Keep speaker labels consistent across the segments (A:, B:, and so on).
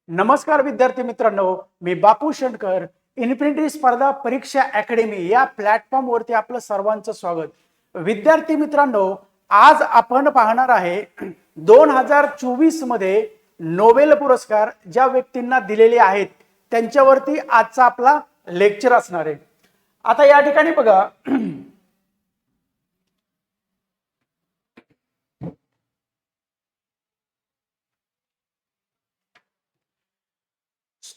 A: नमस्कार विद्यार्थी मित्रांनो, मी बापू शंकर. इन्फिनिटी स्पर्धा परीक्षा अकॅडमी या प्लॅटफॉर्म वरती आपलं सर्वांचं स्वागत. विद्यार्थी मित्रांनो, आज आपण पाहणार आहे 2024 मध्ये नोबेल पुरस्कार ज्या व्यक्तींना दिलेले आहेत त्यांच्यावरती आजचा आपला लेक्चर असणार आहे. आता या ठिकाणी बघा,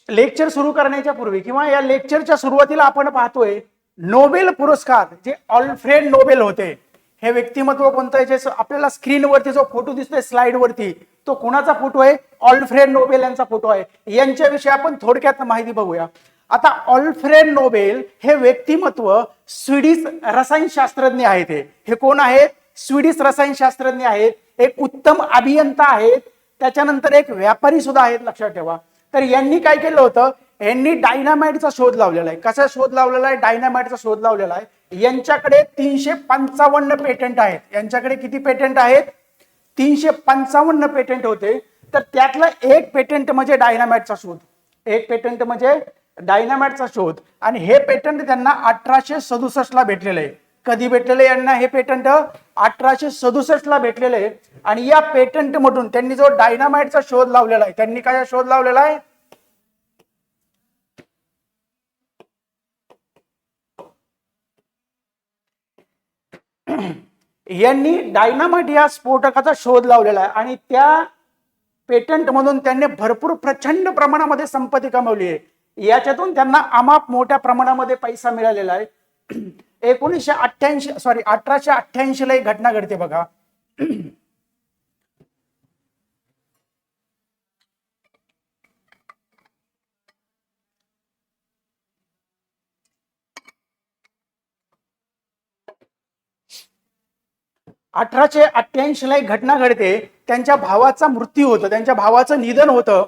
A: लेक्चर सुरू करण्याच्या पूर्वी किंवा या लेक्चरच्या सुरुवातीला आपण पाहतोय नोबेल पुरस्कार जे ऑल्फ्रेड नोबेल होते. हे व्यक्तिमत्व कोणतं आहे? जे आपल्याला स्क्रीनवरती जो फोटो दिसतोय स्लाइड वरती, तो कोणाचा फोटो आहे? ऑल्फ्रेड नोबेल यांचा फोटो आहे. यांच्याविषयी आपण थोडक्यात माहिती बघूया. आता ऑल्फ्रेड नोबेल हे व्यक्तिमत्व स्वीडिश रसायनशास्त्रज्ञ आहेत. हे कोण आहेत? स्वीडिश रसायनशास्त्रज्ञ आहेत. एक उत्तम अभियंता आहेत. त्याच्यानंतर एक व्यापारी सुद्धा आहेत, लक्षात ठेवा. तर यांनी काय केलं होतं? यांनी डायनामाइटचा शोध लावलेला आहे. कसा शोध लावलेला आहे? डायनामाइटचा शोध लावलेला आहे. यांच्याकडे 355 पेटंट आहेत. यांच्याकडे किती पेटंट आहेत? 355 पेटंट होते. तर त्यातलं एक पेटंट म्हणजे डायनामाइटचा शोध. एक पेटंट म्हणजे डायनामाइटचा शोध. आणि हे पेटंट त्यांना 1867 ला भेटलेलं आहे. कधी भेटलेलं यांना हे पेटंट? 1867 ला भेटलेलं आहे. आणि या पेटंट मधून त्यांनी जो डायनामाइटचा शोध लावलेला आहे, त्यांनी काय शोध लावलेला आहे? यांनी डायनामाइट या स्फोटकाचा शोध लावलेला आहे. आणि त्या पेटंट मधून त्यांनी भरपूर प्रचंड प्रमाणामध्ये संपत्ती कमवली आहे. याच्यातून त्यांना अमाप मोठ्या प्रमाणामध्ये पैसा मिळालेला आहे. 1888 ला एक घटना घडते बघा. ला एक घटना घडते. त्यांच्या भावाचा मृत्यू होतो, त्यांच्या भावाचं निधन होतं.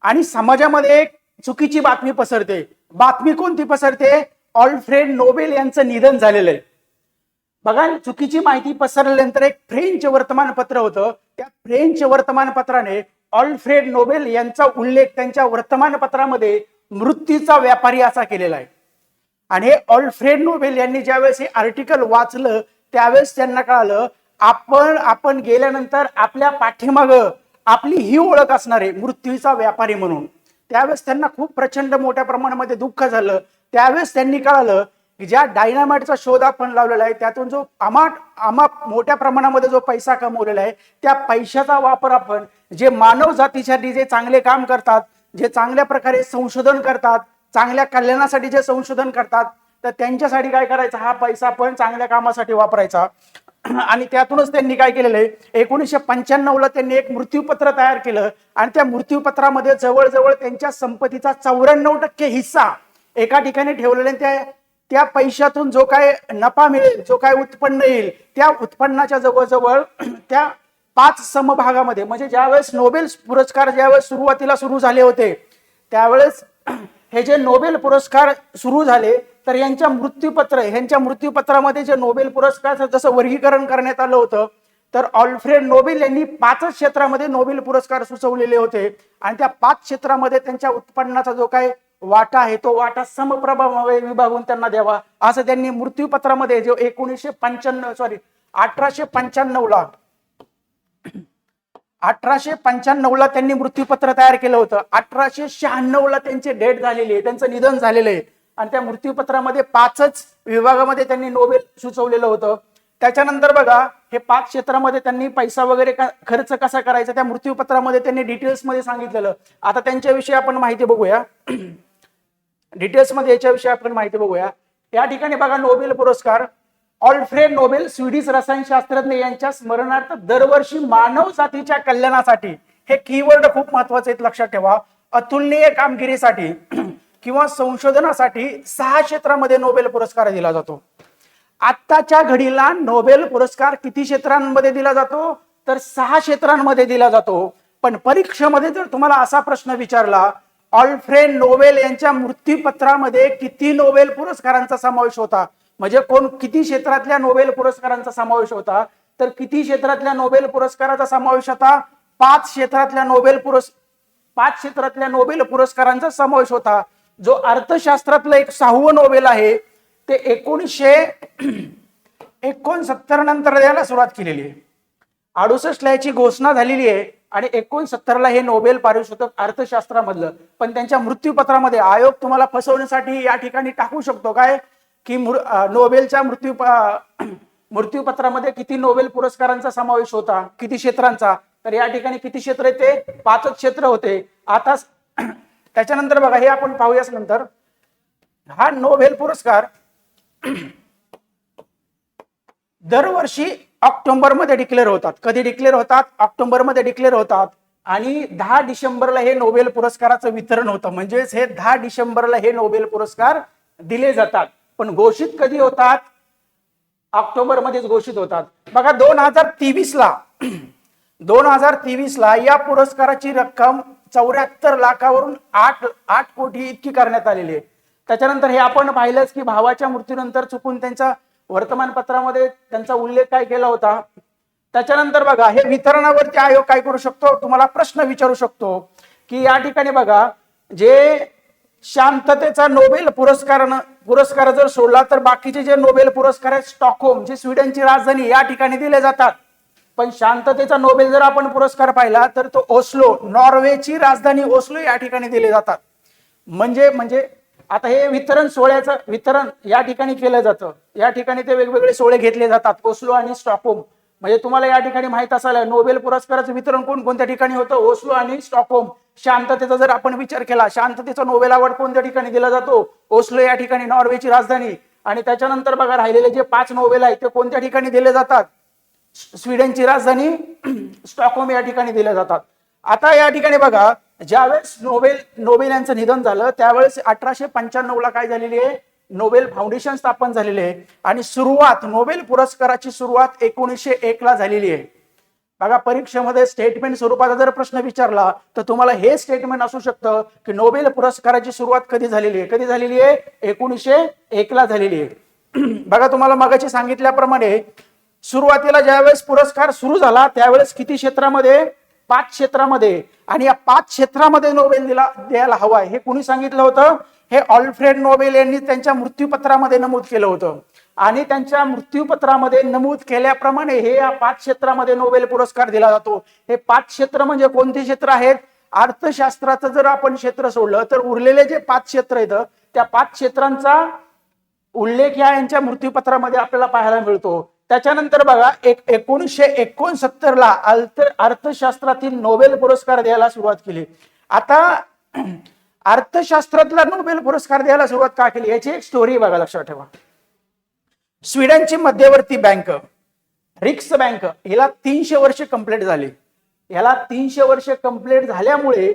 A: आणि समाजामध्ये एक चुकीची बातमी पसरते. बातमी कोणती पसरते? ऑल्फ्रेड नोबेल यांचं निधन झालेलं आहे. बघा, चुकीची माहिती पसरल्यानंतर एक फ्रेंच वर्तमानपत्र होतं. त्या फ्रेंच वर्तमानपत्राने ऑल्फ्रेड नोबेल यांचा उल्लेख त्यांच्या वर्तमानपत्रामध्ये मृत्यूचा व्यापारी असा केलेला आहे. आणि हे ऑल्फ्रेड नोबेल यांनी ज्यावेळेस हे आर्टिकल वाचलं त्यावेळेस त्यांना कळालं आपण गेल्यानंतर आपल्या पाठीमाग आपली ही ओळख असणार आहे, मृत्यूचा व्यापारी म्हणून. त्यावेळेस त्यांना खूप प्रचंड मोठ्या प्रमाणामध्ये दुःख झालं. त्यावेळेस त्यांनी कळालं की ज्या डायनामाइटचा शोध आपण लावलेला आहे त्यातून जो अमाप मोठ्या प्रमाणामध्ये जो पैसा कमवलेला आहे, त्या पैशाचा वापर आपण जे मानव जातीसाठी जे चांगले काम करतात, जे चांगल्या प्रकारे संशोधन करतात, चांगल्या कल्याणासाठी जे संशोधन करतात, तर त्यांच्यासाठी काय करायचं? हा पैसा आपण चांगल्या कामासाठी वापरायचा. आणि त्यातूनच त्यांनी काय केलेलं आहे? 1995 ला त्यांनी एक मृत्यूपत्र तयार केलं. आणि त्या मृत्यूपत्रामध्ये जवळजवळ त्यांच्या संपत्तीचा 94% हिस्सा एका ठिकाणी ठेवलेला. त्या पैशातून जो काय नफा मिळेल, जो काय उत्पन्न येईल, त्या उत्पन्नाच्या जवळजवळ त्या 5 समभागामध्ये, म्हणजे ज्यावेळेस नोबेल पुरस्कार ज्यावेळेस सुरुवातीला सुरू झाले होते त्यावेळेस हे जे नोबेल पुरस्कार सुरू झाले तर यांच्या मृत्यूपत्रामध्ये जे नोबेल पुरस्कार जसं वर्गीकरण करण्यात आलं होतं, तर ऑल्फ्रेड नोबेल यांनी 5 क्षेत्रामध्ये नोबेल पुरस्कार सुचवलेले होते. आणि त्या 5 क्षेत्रामध्ये त्यांच्या उत्पन्नाचा जो काय वाटा आहे तो वाटा समप्रभावाने विभागून त्यांना द्यावा असं त्यांनी मृत्यूपत्रामध्ये जो 1895 ला त्यांनी मृत्यूपत्र तयार केलं होतं. 1896 ला त्यांची डेथ झालेली आहे, त्यांचं निधन झालेलं आहे. आणि त्या मृत्यूपत्रामध्ये 5च विभागामध्ये त्यांनी नोबेल सुचवलेलं होतं. त्याच्यानंतर बघा, हे 5 क्षेत्रामध्ये त्यांनी पैसा वगैरे खर्च कसा करायचा त्या मृत्यूपत्रामध्ये त्यांनी डिटेल्स मध्ये सांगितलेलं. आता त्यांच्याविषयी आपण माहिती बघूया. डिटेल्स मध्ये याच्याविषयी आपण माहिती बघूया. या ठिकाणी बघा, नोबेल पुरस्कार ऑल्फ्रेड नोबेल स्वीडिश रसायनशास्त्रज्ञ यांच्या स्मरणार्थ दरवर्षी मानव जातीच्या कल्याणासाठी, हे कीवर्ड खूप महत्वाचे आहेत, लक्षात ठेवा, अतुलनीय कामगिरीसाठी किंवा संशोधनासाठी 6 क्षेत्रामध्ये नोबेल पुरस्कार दिला जातो. आत्ताच्या घडीला नोबेल पुरस्कार किती क्षेत्रांमध्ये दिला जातो? तर 6 क्षेत्रांमध्ये दिला जातो. पण परीक्षेमध्ये जर तुम्हाला असा प्रश्न विचारला, ऑल्फ्रेड नोबेल यांच्या मृत्यूपत्रामध्ये किती नोबेल पुरस्कारांचा समावेश होता, म्हणजे किती क्षेत्रातल्या नोबेल पुरस्कारांचा समावेश होता, तर किती क्षेत्रातल्या नोबेल पुरस्काराचा समावेश होता? 5 क्षेत्रातल्या नोबेल 5 क्षेत्रातल्या नोबेल पुरस्कारांचा समावेश होता. जो अर्थशास्त्रातलं एक 6वं नोबेल आहे ते 1969 नंतर द्यायला सुरुवात केलेली आहे. 68 ला याची घोषणा झालेली आहे आणि 69 ला हे नोबेल पारितोषिक अर्थशास्त्रामधलं. पण त्यांच्या मृत्यूपत्रामध्ये आयोग तुम्हाला फसवण्यासाठी या ठिकाणी टाकू शकतो काय की नोबेलच्या मृत्यूपत्रामध्ये किती नोबेल पुरस्कारांचा समावेश होता, किती क्षेत्रांचा. तर या ठिकाणी किती क्षेत्र आहे ते 5च क्षेत्र होते. आता त्याच्यानंतर बघा हे आपण पाहूयाच नंतर. हा नोबेल पुरस्कार दरवर्षी ऑक्टोबर मध्ये डिक्लेअर होतात. कधी डिक्लेअर होतात? ऑक्टोबर मध्ये डिक्लेअर होतात. आणि 10 डिसेंबरला हे नोबेल पुरस्काराचं वितरण होतं. म्हणजेच हे 10 डिसेंबरला हे नोबेल पुरस्कार दिले जातात. पण घोषित कधी होतात? ऑक्टोबर मध्येच घोषित होतात. बघा 2023 ला या पुरस्काराची रक्कम 74 लाखावरून 8 कोटी इतकी करण्यात आलेली आहे. त्याच्यानंतर हे आपण पाहिलंच की भावाच्या मृत्यूनंतर चुकून त्यांच्या वर्तमानपत्रामध्ये त्यांचा उल्लेख काय केला होता. त्याच्यानंतर बघा हे वितरणावरती आयोग काय करू शकतो, तुम्हाला प्रश्न विचारू शकतो की या ठिकाणी बघा जे शांततेचा नोबेल पुरस्कार जर सोडला तर बाकीचे जे नोबेल पुरस्कार आहेत स्टॉकहोम जी स्वीडनची राजधानी या ठिकाणी दिले जातात. पण शांततेचा नोबेल जर आपण पुरस्कार पाहिला तर तो ओस्लो नॉर्वेची राजधानी ओस्लो या ठिकाणी दिले जातात. म्हणजे आता हे वितरण या ठिकाणी केलं जातं. या ठिकाणी ते वेगवेगळे सोहळे घेतले जातात ओस्लो आणि स्टॉकहोम. म्हणजे तुम्हाला या ठिकाणी माहित असायला नोबेल पुरस्काराचं वितरण कोणत्या ठिकाणी होतं? ओस्लो आणि स्टॉकहोम. शांततेचा जर आपण विचार केला शांततेचा नोबेल अवॉर्ड कोणत्या ठिकाणी दिला जातो? ओस्लो या ठिकाणी नॉर्वेची राजधानी. आणि त्याच्यानंतर बघा राहिलेले जे 5 नोबेल आहेत ते कोणत्या ठिकाणी दिले जातात? स्वीडनची राजधानी स्टॉकहोम या ठिकाणी दिले जातात. आता या ठिकाणी बघा ज्यावेळेस नोबेल यांचं निधन झालं त्यावेळेस 1895 ला काय झालेली आहे? नोबेल फाउंडेशन स्थापन झालेले आहे. आणि नोबेल पुरस्काराची सुरुवात 1901 ला झालेली आहे. बघा परीक्षेमध्ये स्टेटमेंट स्वरूपाचा जर प्रश्न विचारला तर तुम्हाला हे स्टेटमेंट असू शकतं की नोबेल पुरस्काराची सुरुवात कधी झालेली आहे? 1901 ला झालेली आहे. बघा तुम्हाला मगाशी सांगितल्याप्रमाणे सुरुवातीला ज्यावेळेस पुरस्कार सुरू झाला त्यावेळेस किती क्षेत्रामध्ये? 5 क्षेत्रामध्ये. आणि या 5 क्षेत्रामध्ये नोबेल द्यायला हवाय हे कुणी सांगितलं होतं? हे अल्फ्रेड नोबेल यांनी त्यांच्या मृत्यूपत्रामध्ये नमूद केलं होतं. आणि त्यांच्या मृत्यूपत्रामध्ये नमूद केल्याप्रमाणे हे या 5 क्षेत्रामध्ये नोबेल पुरस्कार दिला जातो. हे 5 क्षेत्र म्हणजे कोणते क्षेत्र आहेत? अर्थशास्त्राचं जर आपण क्षेत्र सोडलं तर उरलेले जे 5 क्षेत्र आहेत त्या 5 क्षेत्रांचा उल्लेख यांच्या मृत्यूपत्रामध्ये आपल्याला पाहायला मिळतो. त्याच्यानंतर बघा 1969 ला अर्थशास्त्रातील नोबेल पुरस्कार द्यायला सुरुवात केली. आता अर्थशास्त्रातला नोबेल पुरस्कार द्यायला सुरुवात का केली याची एक स्टोरी बघा, लक्षात ठेवा. स्वीडनची मध्यवर्ती बँक रिक्स बँक हिला 300 वर्ष कंप्लीट झाली. याला 300 वर्ष कंप्लीट झाल्यामुळे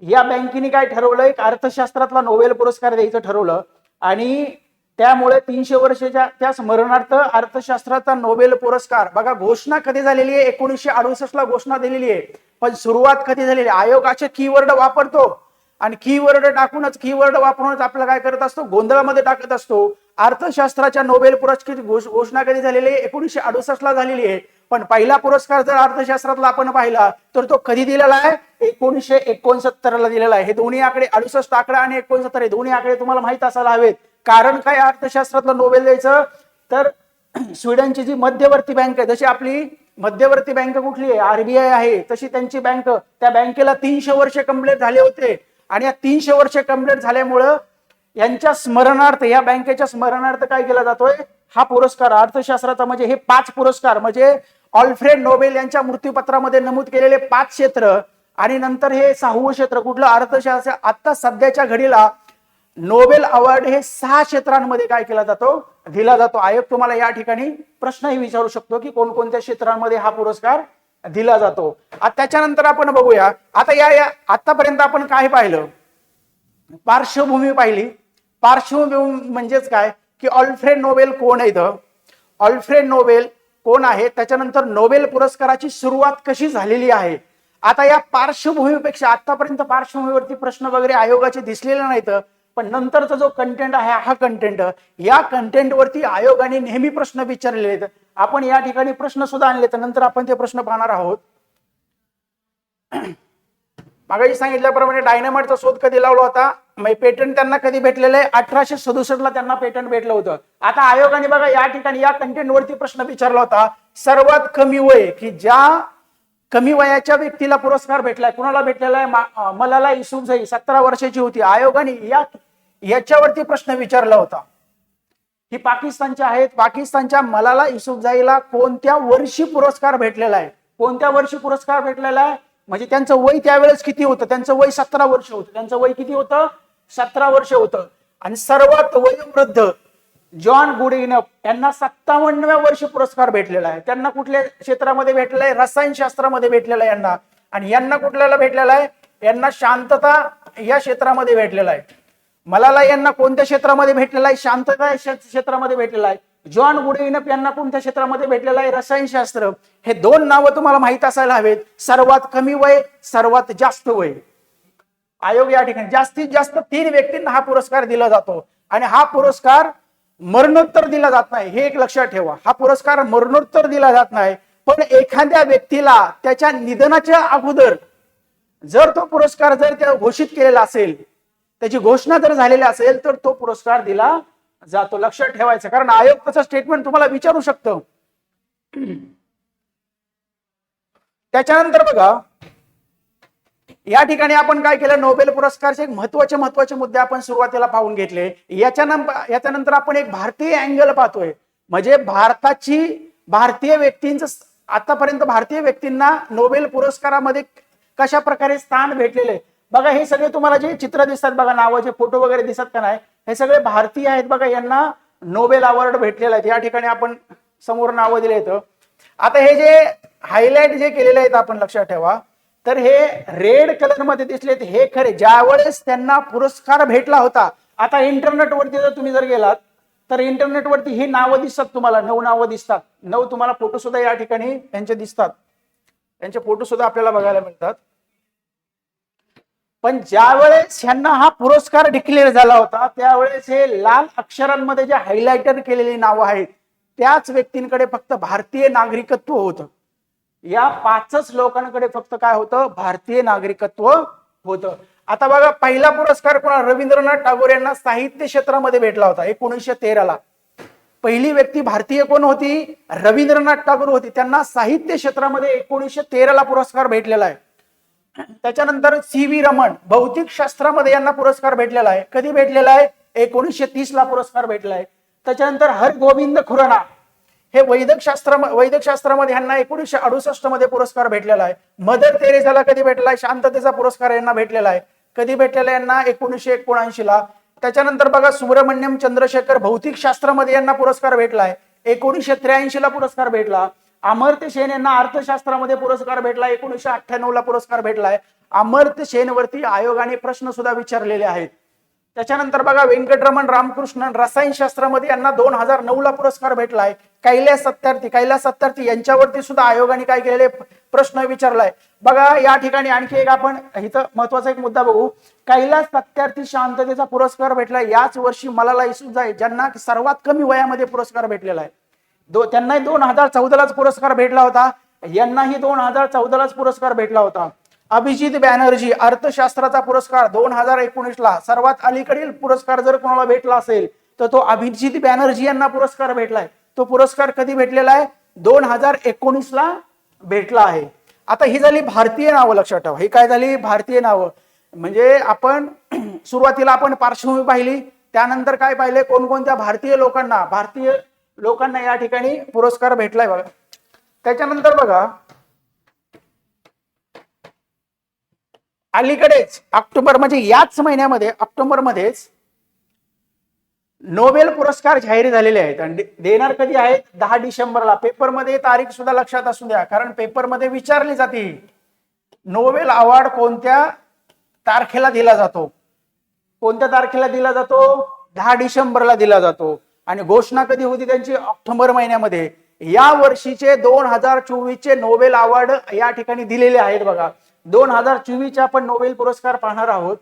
A: या बँकेने काय ठरवलं? एक अर्थशास्त्रातला नोबेल पुरस्कार द्यायचं ठरवलं. आणि त्यामुळे 300 वर्षाच्या त्या स्मरणार्थ अर्थशास्त्राचा नोबेल पुरस्कार बघा घोषणा कधी झालेली आहे? 1968 ला घोषणा दिलेली आहे. पण सुरुवात कधी झालेली? आयोगाचे कीवर्ड वापरतो आणि कीवर्ड वापरूनच आपलं काय करत असतो? गोंधळामध्ये टाकत असतो. अर्थशास्त्राच्या नोबेल पुरस्काराची घोषणा कधी झालेली आहे? 1968 ला झालेली आहे. पण पहिला पुरस्कार जर अर्थशास्त्रातला आपण पाहिला तर तो कधी दिलेला आहे? 1969 ला दिलेला आहे. हे दोन्ही आकडे 68 आकडा आणि 69 हे दोन्ही आकडे तुम्हाला माहित असायला हवेत. कारण काय अर्थशास्त्रातलं नोबेल द्यायचं? तर स्वीडनची जी मध्यवर्ती बँक आहे, जशी आपली मध्यवर्ती बँक कुठली आहे? आरबीआय आहे, तशी त्यांची बँक, त्या बँकेला 300 वर्ष कंप्लीट झाले होते. आणि या 300 वर्ष कंप्लीट झाल्यामुळं यांच्या स्मरणार्थ या बँकेच्या स्मरणार्थ काय केला जातोय? हा पुरस्कार अर्थशास्त्राचा म्हणजे हे 5 पुरस्कार म्हणजे अल्फ्रेड नोबेल यांच्या मृत्यूपत्रामध्ये नमूद केलेले 5 क्षेत्र आणि नंतर हे 6वं क्षेत्र कुठलं? अर्थशास्त्र. आता सध्याच्या घडीला नोबेल अवॉर्ड हे 6 क्षेत्रांमध्ये काय केला जातो? दिला जातो. आयोग तुम्हाला या ठिकाणी प्रश्नही विचारू शकतो की कोणकोणत्या क्षेत्रांमध्ये हा पुरस्कार दिला जातो. त्याच्यानंतर आपण बघूया आता आतापर्यंत आपण काय पाहिलं? पार्श्वभूमी पाहिली. पार्श्वभूमी म्हणजेच काय की अल्फ्रेड नोबेल कोण आहेत? अल्फ्रेड नोबेल कोण आहे? त्याच्यानंतर नोबेल पुरस्काराची सुरुवात कशी झालेली आहे? आता या पार्श्वभूमीपेक्षा आतापर्यंत पार्श्वभूमीवरती प्रश्न वगैरे आयोगाचे दिसलेले नाहीत. पण नंतरचा जो कंटेंट आहे हा कंटेंट, या कंटेंट वरती आयोगाने नेहमी प्रश्न विचारलेले आहेत. आपण या ठिकाणी प्रश्न सुद्धा आणले तर नंतर आपण ते प्रश्न पाहणार आहोत. मागाशी सांगितल्याप्रमाणे डायनामाइटचा शोध कधी लावला होता, पेटंट त्यांना कधी भेटलेलं आहे? 1867 ला त्यांना पेटंट भेटलं होतं. आता आयोगाने बघा या ठिकाणी या कंटेंट वरती प्रश्न विचारला होता, सर्वात कमी वय की ज्या कमी वयाच्या व्यक्तीला पुरस्कार भेटलाय, कुणाला भेटलेला आहे? मलाला युसुफझई 17 वर्षाची होती. आयोगाने याच्यावरती प्रश्न विचारला होता. ही पाकिस्तानच्या आहेत. पाकिस्तानच्या मलाला युसुफझईला कोणत्या वर्षी पुरस्कार भेटलेला आहे? कोणत्या वर्षी पुरस्कार भेटलेला आहे? म्हणजे त्यांचं वय त्यावेळेस किती होतं? त्यांचं वय 17 वर्ष होतं. त्यांचं वय किती होतं? 17 वर्ष होतं. आणि सर्वात वयोवृद्ध जॉन गुडइनफ यांना 57व्या वर्षी पुरस्कार भेटलेला आहे. त्यांना कुठल्या क्षेत्रामध्ये भेटलेला आहे? रसायनशास्त्रामध्ये भेटलेला आहे यांना. आणि यांना कुठल्याला भेटलेला आहे? यांना शांतता या क्षेत्रामध्ये भेटलेला आहे. मलाला यांना कोणत्या क्षेत्रामध्ये भेटलेला आहे? शांतता क्षेत्रामध्ये भेटलेला आहे. जॉन गुडइनफ यांना कोणत्या क्षेत्रामध्ये भेटलेला आहे? रसायनशास्त्र. हे दोन नावं तुम्हाला माहित असायला हवेत. सर्वात कमी वय, सर्वात जास्त वय. आयोग या ठिकाणी जास्तीत जास्त 3 व्यक्तींना हा पुरस्कार दिला जातो. आणि हा पुरस्कार मरणोत्तर दिला जात नाही, हे एक लक्षात ठेवा. हा पुरस्कार मरणोत्तर दिला जात नाही, पण एखाद्या व्यक्तीला त्याच्या निधनाच्या अगोदर जर तो पुरस्कार जर घोषित केलेला असेल, त्याची घोषणा जर झालेली असेल, तर तो पुरस्कार दिला जातो. लक्षात ठेवायचं, कारण आयोग त्याचं स्टेटमेंट तुम्हाला विचारू शकतो. त्याच्यानंतर बघा या ठिकाणी आपण काय केलं? नोबेल पुरस्कारचे एक महत्वाचे मुद्दे आपण सुरुवातीला पाहून घेतले. याच्यानंतर आपण एक भारतीय अँगल पाहतोय. म्हणजे भारतीय व्यक्तींचं आतापर्यंत भारतीय व्यक्तींना नोबेल पुरस्कारामध्ये कशा प्रकारे स्थान भेटलेले. बघा हे सगळे तुम्हाला जे चित्र दिसतात बघा, नावाचे फोटो वगैरे दिसत का नाही, हे सगळे भारतीय आहेत बघा. यांना नोबेल अवॉर्ड भेटलेला आहे. या ठिकाणी आपण समोर नावं दिले आहेत. आता हे जे हायलाइट जे केलेले आहेत आपण लक्षात ठेवा, तर हे रेड कलर मध्ये दिसले हे खरे ज्यावेळेस त्यांना पुरस्कार भेटला होता. आता इंटरनेटवरती जर तुम्ही जर गेलात तर इंटरनेटवरती ही नावं दिसतात तुम्हाला, 9 नावं दिसतात. 9 तुम्हाला फोटो सुद्धा या ठिकाणी त्यांचे दिसतात. त्यांचे फोटो सुद्धा आपल्याला बघायला मिळतात. पण ज्यावेळेस ह्यांना हा पुरस्कार डिक्लेअर झाला होता, त्यावेळेस हे लाल अक्षरांमध्ये जे हायलाइटर केलेली नावं आहेत, त्याच व्यक्तींकडे फक्त भारतीय नागरिकत्व होतं. या 5च लोकांकडे फक्त काय होतं? भारतीय नागरिकत्व होतं. आता बघा पहिला पुरस्कार कोणा? रवींद्रनाथ टागोर यांना साहित्य क्षेत्रामध्ये भेटला होता 1913 ला. पहिली व्यक्ती भारतीय कोण होती? रवींद्रनाथ टागोर होती. त्यांना साहित्य क्षेत्रामध्ये 1913 ला पुरस्कार भेटलेला आहे. त्याच्यानंतर CV रमण भौतिक शास्त्रामध्ये यांना पुरस्कार भेटलेला आहे. कधी भेटलेला आहे? 1930 ला पुरस्कार भेटला आहे. त्याच्यानंतर हरगोविंद खुराना हे वैद्यक शास्त्रामध्ये यांना 1968 मध्ये पुरस्कार भेटलेला आहे. मदर तेरेसाला कधी भेटलाय? शांततेचा पुरस्कार यांना भेटलेला आहे. कधी भेटलेला यांना? 1979 ला. त्याच्यानंतर बघा सुब्रमण्यम चंद्रशेखर भौतिक शास्त्रामध्ये यांना पुरस्कार भेटलाय. 1983 ला पुरस्कार भेटला. अमर्त्य सेन यांना अर्थशास्त्रामध्ये पुरस्कार भेटला. 1998 ला पुरस्कार भेटलाय. अमर्त्य सेन वरती आयोगाने प्रश्न सुद्धा विचारलेले आहेत. त्याच्यानंतर बघा व्यंकटरमण रामकृष्णन रसायनशास्त्रामध्ये यांना 2009 ला पुरस्कार भेटलाय. कैलास सत्यार्थी यांच्यावरती सुद्धा आयोगाने काय केलेले प्रश्न विचारलाय. बघा या ठिकाणी आणखी एक आपण इथं महत्वाचा एक मुद्दा बघू. कैलास सत्यार्थी शांततेचा पुरस्कार भेटलाय. याच वर्षी मलाला युसुफझई ज्यांना सर्वात कमी वयामध्ये पुरस्कार भेटलेला आहे. त्यांनाही 2014 लाच पुरस्कार भेटला होता. यांनाही 2014 लाच पुरस्कार भेटला होता. अभिजित बॅनर्जी अर्थशास्त्राचा पुरस्कार 2019 ला. सर्वात अलीकडील पुरस्कार जर कोणाला भेटला असेल तर तो अभिजित बॅनर्जी यांना पुरस्कार भेटलाय. तो पुरस्कार कधी भेटलेला आहे? 2019 ला भेटला आहे. आता ही झाली भारतीय नावं. लक्षात ठेवा, ही काय झाली? भारतीय नावं. म्हणजे आपण सुरुवातीला आपण पार्श्वभूमी पाहिली, त्यानंतर काय पाहिले? कोणकोणत्या भारतीय लोकांना या ठिकाणी पुरस्कार भेटलाय बघा. त्याच्यानंतर बघा अलीकडेच ऑक्टोबर म्हणजे याच महिन्यामध्ये ऑक्टोबरमध्येच नोबेल पुरस्कार जाहीर झालेले आहेत. आणि देणार कधी आहेत? 10 डिसेंबरला. पेपरमध्ये तारीख सुद्धा लक्षात असू द्या, कारण पेपरमध्ये विचारली जाते नोबेल अवॉर्ड कोणत्या तारखेला दिला जातो. कोणत्या तारखेला दिला जातो? 10 डिसेंबरला दिला जातो. आणि घोषणा कधी होती त्यांची? ऑक्टोबर महिन्यामध्ये. या वर्षीचे 2024 चे नोबेल अवॉर्ड या ठिकाणी दिलेले आहेत बघा. 2024 चे आपण नोबेल पुरस्कार पाहणार आहोत.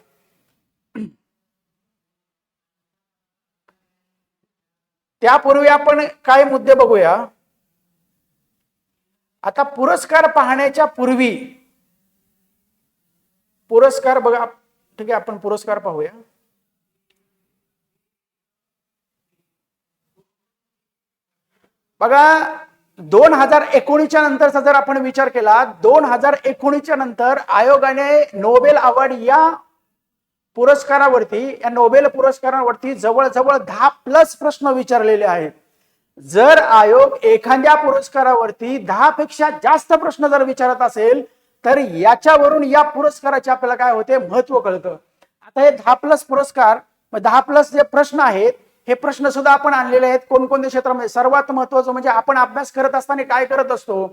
A: त्यापूर्वी आपण काय मुद्दे बघूया. आता पुरस्कार पाहण्याच्या पूर्वी पुरस्कार बघा, ठीक आहे, आपण पुरस्कार पाहूया. बघा 2019च्या नंतरचा जर आपण विचार केला, 2019च्या नंतर आयोगाने नोबेल अवॉर्ड या पुरस्कारावरती, या नोबेल पुरस्कारावरती जवळजवळ 10+ प्रश्न विचारलेले आहेत. जर आयोग एखाद्या पुरस्कारावरती 10 पेक्षा जास्त प्रश्न जर विचारत असेल तर याच्यावरून या पुरस्काराचे आपल्याला काय होते, महत्व कळतं. आता हे 10+ पुरस्कार, 10+ जे प्रश्न आहेत, हे प्रश्न सुद्धा आपण आणलेले आहेत कोणकोणत्या क्षेत्रामध्ये. सर्वात महत्वाचं म्हणजे आपण अभ्यास करत असताना काय करत असतो,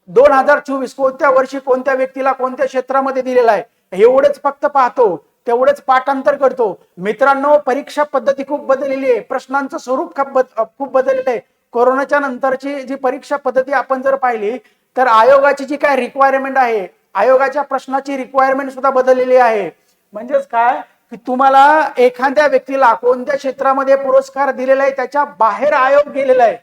A: 2024 कोणत्या वर्षी कोणत्या व्यक्तीला कोणत्या क्षेत्रामध्ये दिलेला आहे एवढेच फक्त पाहतो, तेवढेच पाठांतर करतो. मित्रांनो, परीक्षा पद्धती खूप बदललेली आहे, प्रश्नांचं स्वरूप खूप बदललेलं आहे. कोरोनाच्या नंतरची जी परीक्षा पद्धती आपण जर पाहिली तर आयोगाची जी काय रिक्वायरमेंट आहे, आयोगाच्या प्रश्नाची रिक्वायरमेंट सुद्धा बदललेली आहे. म्हणजेच काय की तुम्हाला एखाद्या व्यक्तीला कोणत्या क्षेत्रामध्ये पुरस्कार दिलेला आहे त्याच्या बाहेर आयोग गेलेला आहे,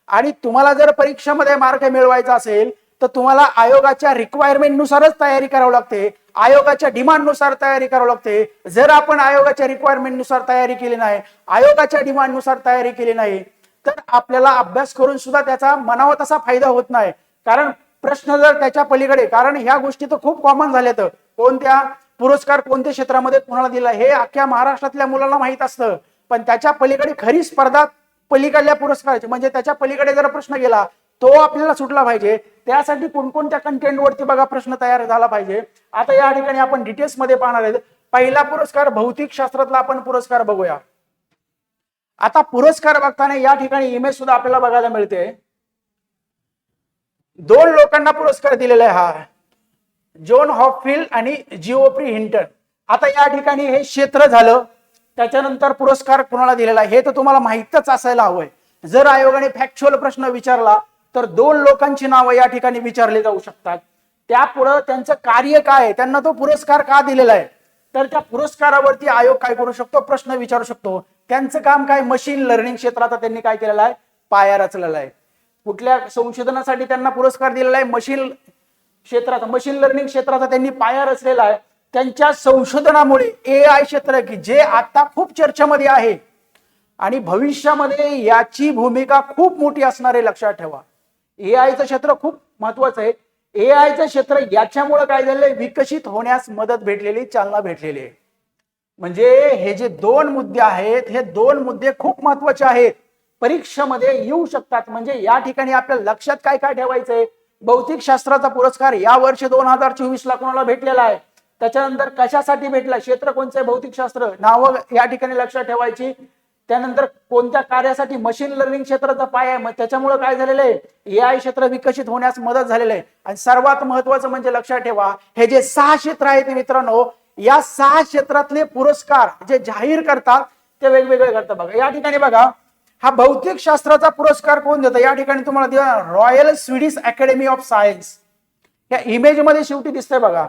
A: आणि तुम्हाला जर परीक्षेमध्ये मार्क मिळवायचा असेल तर तुम्हाला आयोगाच्या रिक्वायरमेंट नुसारच तयारी करावी लागते, आयोगाच्या डिमांड नुसार तयारी करावी लागते. जर आपण आयोगाच्या रिक्वायरमेंट नुसार तयारी केली नाही, आयोगाच्या डिमांड नुसार तयारी केली नाही, तर आपल्याला अभ्यास करून सुद्धा त्याचा मनावा तसा फायदा होत नाही. कारण प्रश्न जर त्याच्या पलीकडे, कारण ह्या गोष्टी तर खूप कॉमन झाल्यात, कोणत्या पुरस्कार कोणत्या क्षेत्रामध्ये कोणाला दिला हे अख्ख्या महाराष्ट्रातल्या मुलांना माहित असतं, पण त्याच्या पलीकडे खरी स्पर्धा पलीकडल्या पुरस्काराची, म्हणजे त्याच्या पलीकडे जर प्रश्न गेला तो आपल्याला सुटला पाहिजे. त्यासाठी कोणकोणत्या कंटेंट वरती बघा प्रश्न तयार झाला पाहिजे. आता या ठिकाणी आपण डिटेल्स मध्ये पाहणार आहेत. पहिला पुरस्कार भौतिक शास्त्रातला आपण पुरस्कार बघूया. आता पुरस्कार बघताना या ठिकाणी इमेज सुद्धा आपल्याला बघायला मिळते. 2 लोकांना पुरस्कार दिलेला आहे, हा जॉन हॉपफिल्ड आणि जिओफ्री हिंटन. आता या ठिकाणी हे क्षेत्र झालं, त्याच्यानंतर पुरस्कार कोणाला दिलेला आहे हे तर तुम्हाला माहितच असायला हवंय. जर आयोगाने फॅक्च्युअल प्रश्न विचारला तर 2 लोकांची नावं या ठिकाणी विचारली जाऊ शकतात. त्यापुढे त्यांचं कार्य काय आहे, त्यांना तो पुरस्कार का दिलेला आहे, तर त्या पुरस्कारावरती आयोग काय करू शकतो, प्रश्न विचारू शकतो. त्यांचं काम काय, मशीन लर्निंग क्षेत्राचा त्यांनी काय केलेला आहे, पाया रचलेला आहे. कुठल्या संशोधनासाठी त्यांना पुरस्कार दिलेला आहे, मशीन क्षेत्राचा, मशीन लर्निंग क्षेत्राचा त्यांनी पाया रचलेला आहे. त्यांच्या संशोधनामुळे AI क्षेत्र की जे आता खूप चर्चेमध्ये आहे आणि भविष्यामध्ये याची भूमिका खूप मोठी असणार आहे, लक्षात ठेवा. AIचं क्षेत्र खूप महत्वाचं आहे. AIचं क्षेत्र याच्यामुळे काय झालंय, विकसित होण्यास मदत भेटलेली, चालना भेटलेली आहे. म्हणजे हे जे 2 मुद्दे आहेत, हे 2 मुद्दे खूप महत्वाचे आहेत, परीक्षेमध्ये येऊ शकतात. म्हणजे या ठिकाणी आपल्या लक्षात काय काय ठेवायचंय, भौतिक शास्त्राचा पुरस्कार या वर्षी 2024 ला कोणाला भेटलेला आहे, त्याच्यानंतर कशासाठी भेटला, क्षेत्र कोणतं, भौतिक शास्त्र, नावं या ठिकाणी लक्षात ठेवायची. त्यानंतर कोणत्या कार्यासाठी, मशीन लर्निंग क्षेत्राचा पाया आहे, मग त्याच्यामुळे काय झालेलं आहे, AI क्षेत्र विकसित होण्यास मदत झालेली आहे. आणि सर्वात महत्वाचं म्हणजे लक्षात ठेवा, हे जे 6 क्षेत्र आहेत मित्रांनो, या 6 क्षेत्रातले पुरस्कार जे जाहीर करतात ते वेगवेगळे करतात. बघा या ठिकाणी बघा, हा भौतिक शास्त्राचा पुरस्कार कोण देतं, या ठिकाणी तुम्हाला दिला royal Swedish academy of science. या इमेज मध्ये शेवटी दिसतंय बघा,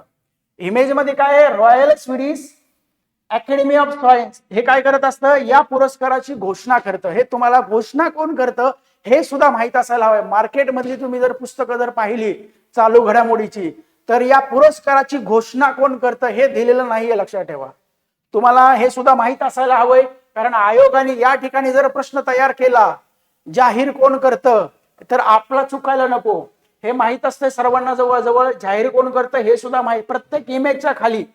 A: इमेज मध्ये काय आहे, royal Swedish academy of science. हे काय करत असतं, या पुरस्काराची घोषणा करतं. हे तुम्हाला घोषणा कोण करतं हे सुद्धा माहित असायला हवं. मार्केटमधली तुम्ही जर पुस्तकं जर पाहिली चालू घडामोडीची, तर या पुरस्काराची घोषणा कोण करतं हे दिलेलं नाहीये, लक्षात ठेवा. तुम्हाला हे सुद्धा माहित असायला हवंय, कारण आयोगाने या ठिकाणी जर प्रश्न तयार केला, जाहीर कोण करतं, तर आपला चुकायला नको. हे माहित असतं सर्वांना, जवळजवळ जाहीर कोण करतं हे सुद्धा माहित. प्रत्येक इमेजच्या खाली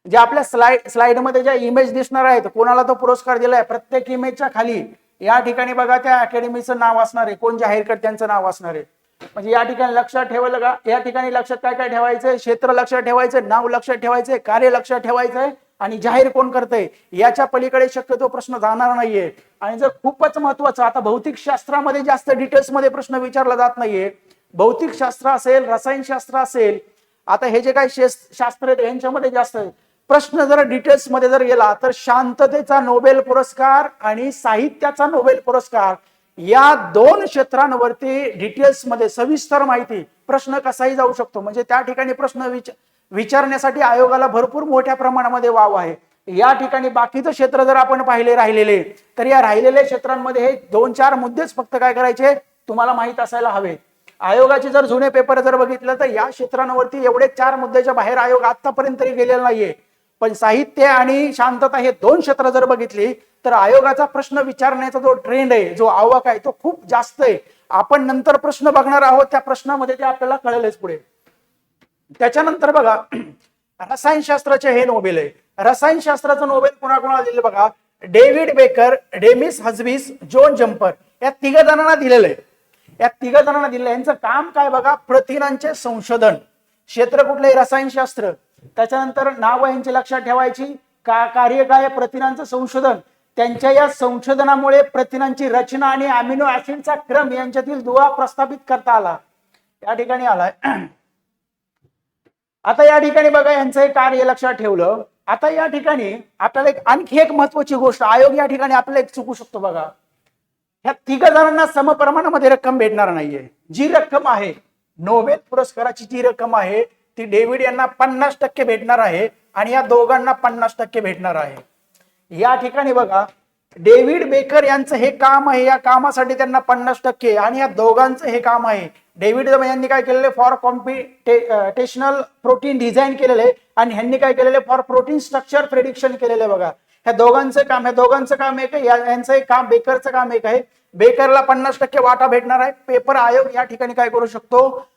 A: जे आपल्या स्लाइड मध्ये ज्या इमेज दिसणार आहेत, कोणाला तो पुरस्कार दिलाय, प्रत्येक इमेजच्या खाली या ठिकाणी बघा त्या अकॅडमीचं नाव असणार आहे, कोण जाहीर करते त्यांचं नाव असणार आहे. म्हणजे या ठिकाणी लक्षात ठेवायला का, या ठिकाणी लक्षात काय काय ठेवायचंय, क्षेत्र लक्षात ठेवायचं, नाव लक्षात ठेवायचंय, कार्य लक्षात ठेवायचंय, आणि जाहीर कोण करतंय याच्या पलीकडे शक्यतो प्रश्न जाणार नाहीये. आणि जर खूपच महत्वाचं, आता भौतिक शास्त्रामध्ये जास्त डिटेल्स मध्ये प्रश्न विचारला जात नाहीये. भौतिक शास्त्र असेल, रसायनशास्त्र असेल, आता हे जे काही शास्त्र आहेत यांच्यामध्ये जास्त प्रश्न जर डिटेल्स मध्ये जर गेला तर शांततेचा नोबेल पुरस्कार आणि साहित्याचा नोबेल पुरस्कार, या 2 क्षेत्रांवरती डिटेल्स मध्ये सविस्तर माहिती प्रश्न कसाही जाऊ शकतो. म्हणजे त्या ठिकाणी प्रश्न विचारण्यासाठी आयोगाला भरपूर मोठ्या प्रमाणामध्ये वाव आहे. या ठिकाणी बाकीचं क्षेत्र जर आपण पाहिले राहिलेले, तर या राहिलेल्या क्षेत्रांमध्ये हे 2-4 मुद्देच फक्त काय करायचे तुम्हाला माहित असायला हवे. आयोगाचे जर जुने पेपर जर बघितलं तर या क्षेत्रांवरती एवढे 4 मुद्द्याच्या बाहेर आयोग आतापर्यंत तरी गेलेला नाहीये. पण साहित्य आणि शांतता हे दोन क्षेत्र जर बघितली तर आयोगाचा प्रश्न विचारण्याचा जो ट्रेंड आहे, जो आवक आहे, तो खूप जास्त आहे. आपण नंतर प्रश्न बघणार आहोत, त्या प्रश्नामध्ये ते आपल्याला कळेलच पुढे. त्याच्यानंतर बघा रसायनशास्त्राचे हे नोबेल आहे. रसायनशास्त्राचं नोबेल कोणाकोणाला दिले बघा, David Baker, Demis Hassabis, John Jumper या तिघ जणांना दिलेलं आहे. या तिघ जणांना दिलेलं आहे. यांचं काम काय बघा, प्रथिनांचे संशोधन. क्षेत्र कुठलंही रसायनशास्त्र. त्याच्यानंतर नाव यांची लक्षात ठेवायची. कार्य काय, प्रथिनांचं संशोधन. त्यांच्या या संशोधनामुळे प्रथिनांची रचना आणि अमिनो ऍसिडचा क्रम यांच्यातील दुवा प्रस्थापित करता आला. या ठिकाणी आलाय. आता या ठिकाणी बघा यांचं एक कार्य लक्षात ठेवलं. आता या ठिकाणी आपल्याला एक आणखी एक महत्वाची गोष्ट, आयोग या ठिकाणी आपल्याला एक चुकू शकतो बघा. ह्या तिघ जणांना समप्रमाणामध्ये रक्कम भेटणार नाहीये. जी रक्कम आहे नोबेल पुरस्काराची, जी रक्कम आहे ती डेव्हिड यांना 50% भेटणार आहे आणि या दोघांना 50% भेटणार आहे. या ठिकाणी बघा डेव्हिड बेकर यांचं हे काम आहे, या कामासाठी त्यांना 50% आणि या दोघांचं हे काम आहे. डेव्हिड यांनी काय केलेलं, फॉर कॉम्पिटेशनल प्रोटीन डिझाईन केलेलं आहे आणि ह्यांनी काय केलेलं, फॉर प्रोटीन स्ट्रक्चर प्रेडिक्शन केलेलं आहे. बघा ह्या दोघांचं काम एक आहे, यांचं एक काम, बेकरचं काम एक आहे. बेकरला 50% वाटा भेटणार आहे. पेपर आयोग या ठिकाणी काय करू शकतो,